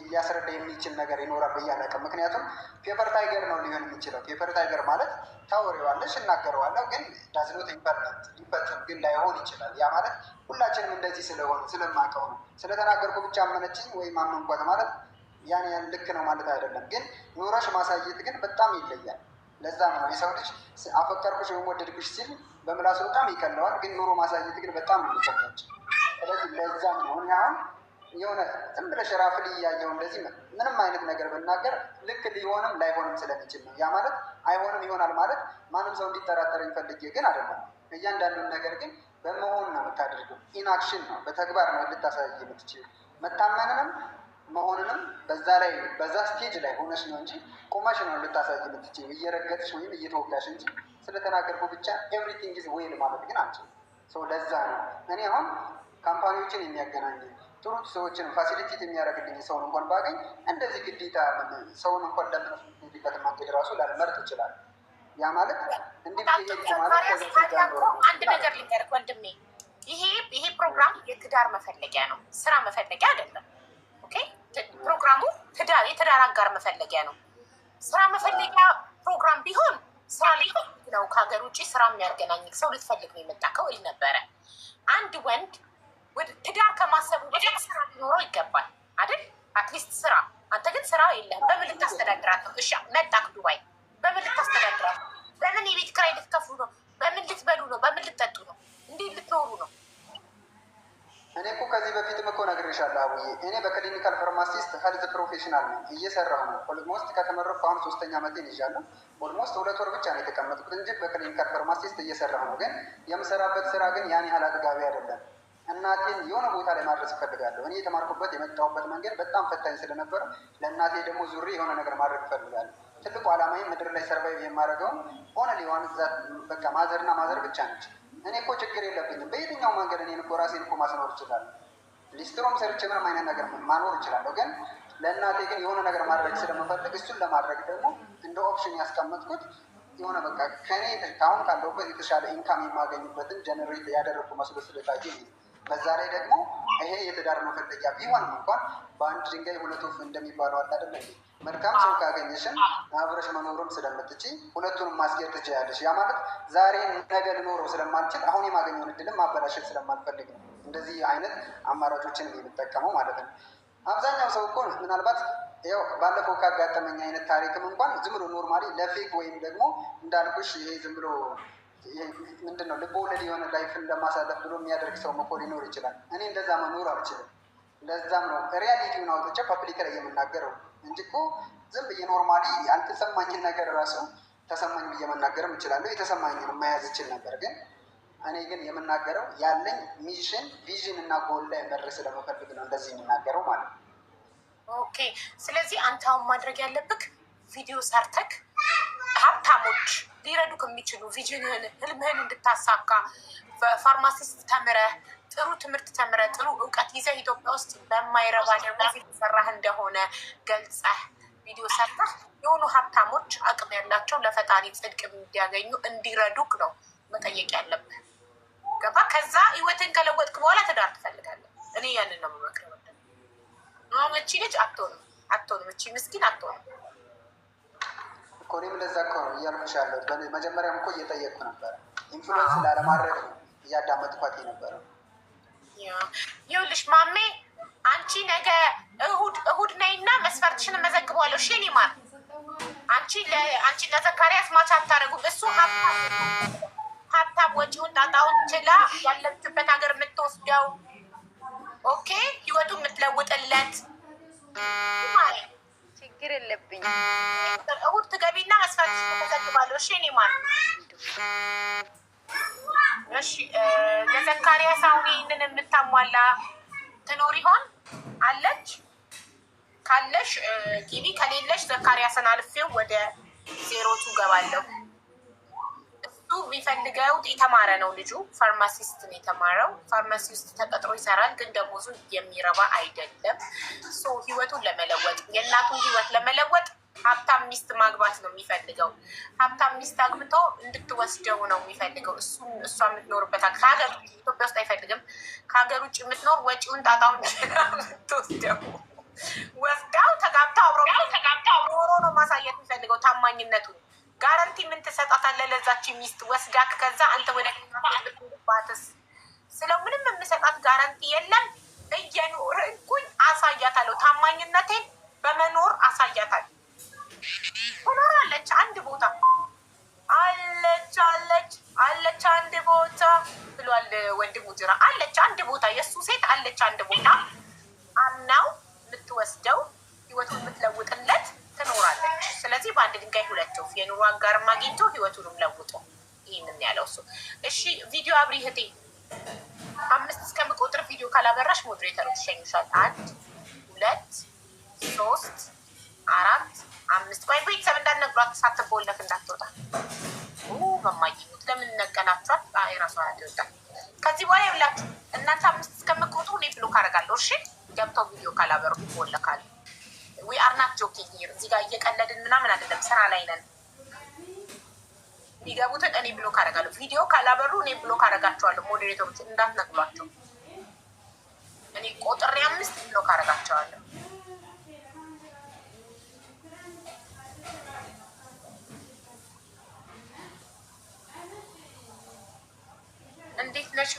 ሊያስረዳ የሚችል ነገር ይኖራል ብዬ አላውቅም። ምክንያቱም ፔፐር ታይገር ነው ሊሆን የሚችለው። ፔፐር ታይገር ማለት ታወሪዋለሽ፣ እናገረዋለሁ፣ ግን ዳዝኖት ኢምፐርመንት ሊፈጽም ግን ላይሆን ይችላል። ያ ማለት ሁላችንም እንደዚህ ስለሆነ ስለማውቀው ነው ስለተናገርኩ ብቻ አመነችኝ ወይም አመንኳት ማለት ያን ያን ልክ ነው ማለት አይደለም። ግን ኑረሽ ማሳየት ግን በጣም ይለያል። ለዛ ነው የሰው ልጅ አፈቀርኩሽ ወይም ወደድኩሽ ሲል በምላሱ በጣም ይቀለዋል። ግን ኑሮ ማሳየት ግን በጣም ነው የሚከብዳቸው። ስለዚህ ለዛም ነው እኔ አሁን የሆነ ዝም ብለሽ ራፍል እያየው እንደዚህ ምንም አይነት ነገር ብናገር ልክ ሊሆንም ላይሆንም ስለሚችል ነው። ያ ማለት አይሆንም ይሆናል ማለት ማንም ሰው እንዲጠራጠረኝ ፈልጌ ግን አይደለም። እያንዳንዱን ነገር ግን በመሆን ነው የምታደርገው። ኢንአክሽን ነው፣ በተግባር ነው ልታሳይ የምትችል። መታመንንም መሆንንም በዛ ላይ በዛ ስቴጅ ላይ ሆነሽ ነው እንጂ ቁመሽ ነው ልታሳይ የምትችል፣ እየረገጥሽ ወይም እየተወጋሽ እንጂ ስለተናገርኩ ብቻ ኤቭሪቲንግ ኢዝ ዌል ማለት ግን አንችልም። ሰው ለዛ ነው እኔ አሁን ካምፓኒዎችን የሚያገናኝ ጥሩ ሰዎችን ፋሲሊቲት የሚያደርግልኝ ሰውን እንኳን ባገኝ እንደዚህ ግዴታ ሰውን እንኳን ለምንበት መንገድ ራሱ ላልመርጥ ይችላል። ያ ማለት እንዲህ አንድ ነገር ልንገርህ ወንድሜ፣ ይሄ ፕሮግራም የትዳር መፈለጊያ ነው፣ ስራ መፈለጊያ አይደለም። ኦኬ፣ ፕሮግራሙ የትዳር አጋር መፈለጊያ ነው። ስራ መፈለጊያ ፕሮግራም ቢሆን ስራ ሊሆን ነው። ከሀገር ውጭ ስራ የሚያገናኝ ሰው ልትፈልግ ነው የመጣከው እል ነበረ። አንድ ወንድ ወደ ትዳር ከማሰቡ በፊት ስራ ሊኖረው ይገባል አይደል? አትሊስት ስራ። አንተ ግን ስራ የለህም። በምን ልታስተዳድራት ነው? እሺ መጣክ ዱባይ፣ በምን ልታስተዳድራት ነው? በምን የቤት ኪራይ ልትከፍሉ ነው? በምን ልትበሉ ነው? በምን ልትጠጡ ነው? እንዴት ልትኖሩ ነው? እኔ እኮ ከዚህ በፊትም እኮ ነግሬሻለሁ አቡዬ። እኔ በክሊኒካል ፋርማሲስት ሄልዝ ፕሮፌሽናል ነው እየሰራሁ ነው። ኦልሞስት ከተመረኩ አሁን 3ኛ ዓመቴን ይዣለሁ። ኦልሞስት 2 ወር ብቻ ነው የተቀመጥኩት እንጂ በክሊኒካል ፋርማሲስት እየሰራሁ ነው። ግን የምሰራበት ስራ ግን ያን ያህል አጥጋቢ አይደለም። እናቴን የሆነ ቦታ ላይ ማድረስ እፈልጋለሁ። እኔ የተማርኩበት የመጣሁበት መንገድ በጣም ፈታኝ ስለነበረ ለእናቴ ደግሞ ዙሬ የሆነ ነገር ማድረግ እፈልጋለሁ። ትልቁ ዓላማዬ ምድር ላይ ሰርቫይቭ የማደርገውን ሆነ ሊሆን በቃ ማዘርና ማዘር ብቻ ነች። እኔ እኮ ችግር የለብኝም። በየትኛው መንገድ እኔን እኮ ራሴን እኮ ማስኖር እችላለሁ። ሊስትሮም ሰርቼ ምንም አይነት ነገር ማኖር እችላለሁ። ግን ለእናቴ ግን የሆነ ነገር ማድረግ ስለምፈልግ እሱን ለማድረግ ደግሞ እንደ ኦፕሽን ያስቀመጥኩት የሆነ በቃ ከኔ ከአሁን ካለሁበት የተሻለ ኢንካም የማገኝበትን ጀነሬት ያደረግኩ መስሎ ስለታየ በዛ ላይ ደግሞ ይሄ የትዳር መፈለጊያ ቢሆንም እንኳን በአንድ ድንጋይ 2 ወፍ እንደሚባለው አለ አይደለ? መልካም ሰው ካገኘሽን አብረሽ መኖሩም ስለምትችይ ሁለቱንም ማስጌጥ ትችያለሽ። ያ ማለት ዛሬ ነገ ልኖረው ስለማልችል አሁን የማገኘውን እድልም ማበላሸት ስለማልፈልግ ነው እንደዚህ አይነት አማራጮችን የምጠቀመው ማለት ነው። አብዛኛው ሰው እኮ ምናልባት ያው ባለፈው ካጋጠመኝ አይነት ታሪክም እንኳን ዝም ብሎ ኖርማሊ ለፌክ ወይም ደግሞ እንዳልኩሽ ይሄ ዝም ብሎ ምንድነው ልብ ወለድ የሆነ ላይፍን ለማሳለፍ ብሎ የሚያደርግ ሰው እኮ ሊኖር ይችላል። እኔ እንደዛ መኖር አልችልም። ለዛም ነው ሪያሊቲውን አውጥቼ ፐብሊክ ላይ የምናገረው እንጂ እኮ ዝም ብዬ ኖርማሊ ያልተሰማኝን ነገር ራሱ ተሰማኝ ብዬ መናገርም እችላለሁ። የተሰማኝን መያዝ እችል ነበር። ግን እኔ ግን የምናገረው ያለኝ ሚሽን ቪዥን እና ጎል ላይ መድረስ ስለመፈልግ ነው እንደዚህ የምናገረው ማለት ነው። ኦኬ፣ ስለዚህ አንተ አሁን ማድረግ ያለብክ ቪዲዮ ሰርተክ ሀብታሞች ሊረዱክ የሚችሉ ቪዥንህን ህልምህን እንድታሳካ ፋርማሲስት ተምረህ ጥሩ ትምህርት ተምረህ ጥሩ እውቀት ይዘህ ኢትዮጵያ ውስጥ በማይረባ ደግሞ የተሰራህ እንደሆነ ገልጸህ ቪዲዮ ሰርተህ የሆኑ ሀብታሞች አቅም ያላቸው ለፈጣሪ ጽድቅ እንዲያገኙ እንዲረዱክ ነው መጠየቅ ያለብህ። ገባ? ከዛ ህይወትን ከለወጥክ በኋላ ትዳር ትፈልጋለህ። እኔ ያንን ነው የምመክረው። እቺ ልጅ አትሆንም፣ እቺ ምስኪን አትሆንም እኮ። እኔም እንደዛ እኮ ነው እያልኩሽ ያለሁት። መጀመሪያም እኮ እየጠየቅኩ ነበረ። ኢንፍሉዌንስ ላለማድረግ ነው እያዳመጥኳት የነበረው። ይኸውልሽ ማሜ፣ አንቺ ነገ እሁድ ነይና መስፈርትሽን መዘግበዋለሁ። እሺ የእኔ ማር፣ አንቺ ለዘካሪያስ ማች አታደርጉም። እሱ ሀብታም ወጪውን ጣጣውን ችላ ያለችበት ሀገር የምትወስደው ኦኬ፣ ህይወቱ የምትለውጥለት ችግር የለብኝ። እሁድ ትገቢና መስፈርትሽን ተዘግባለሁ። እሺ የእኔ ማር። እሺ ለዘካሪያስ አሁን ይህንን የምታሟላ ትኖር ይሆን? አለች? ካለሽ ጊቢ፣ ከሌለሽ ዘካሪያስን አልፌው ወደ 0 ገባለሁ። እሱ የሚፈልገው የተማረ ነው ልጁ፣ ፋርማሲስት ነው የተማረው። ፋርማሲ ውስጥ ተቀጥሮ ይሰራል፣ ግን ደሞዙ የሚረባ አይደለም። ህይወቱን ለመለወጥ የእናቱን ህይወት ለመለወጥ ሀብታም ሚስት ማግባት ነው የሚፈልገው። ሀብታም ሚስት አግብቶ እንድትወስደው ነው የሚፈልገው። እሷ የምትኖርበት ከሀገር ኢትዮጵያ ውስጥ አይፈልግም። ከሀገር ውጭ የምትኖር ወጪውን ጣጣውን የምትወስደው ወስዳው ተጋብተው አብሮ ነው ማሳየት የሚፈልገው ታማኝነቱን። ጋረንቲ ምን ትሰጣታለህ ለዛች ሚስት ወስዳክ? ከዛ አንተ ወደ ባትስ ስለው ምንም የምሰጣት ጋረንቲ የለም። እየኖርኩኝ አሳያታለሁ ታማኝነቴን። በመኖር አሳያታል። ትኖራለች አንድ ቦታ አለች አንድ ቦታ ብሏል ወንድሙ ጅራ። አለች አንድ ቦታ የእሱ ሴት አለች አንድ ቦታ አምናው የምትወስደው ህይወቱን የምትለውጥለት ትኖራለች። ስለዚህ በአንድ ድንጋይ ሁለት ወፍ፣ የኑሮ አጋርም አግኝቶ ህይወቱንም ለውጦ ይህንን ያለው እሱ። እሺ ቪዲዮ አብሪ እህቴ። 5 እስከምቆጥር ቪዲዮ ካላበራሽ ሞዴሬተሮች ይሸኙሻል። 1 2 3 4 5 ቆይ ቤተሰብ እንዳትነግሯት ሳትቦለክ እንዳትወጣ። መማይሙት ለምን ነገናችኋት? የራሷ ናት ይወጣል። ከዚህ በኋላ ይብላችሁ እናንተ 5 እስከምቆጥሩ እኔ ብሎክ አደርጋለሁ። እሺ ገብተው ቪዲዮ ካላበሩ ይቦለካል። ዊ አር ናት ጆኪንግ ሂር። እዚህ ጋር እየቀለድን ምናምን አይደለም፣ ስራ ላይ ነን። ቢገቡትን እኔ ብሎክ አደርጋለሁ። ቪዲዮ ካላበሩ እኔ ብሎክ አደርጋቸዋለሁ። ሞዴሬተሮች እንዳትነግሯቸው። እኔ ቆጥሬ 5 ብሎክ አደርጋቸዋለሁ። እንዴት ነሽ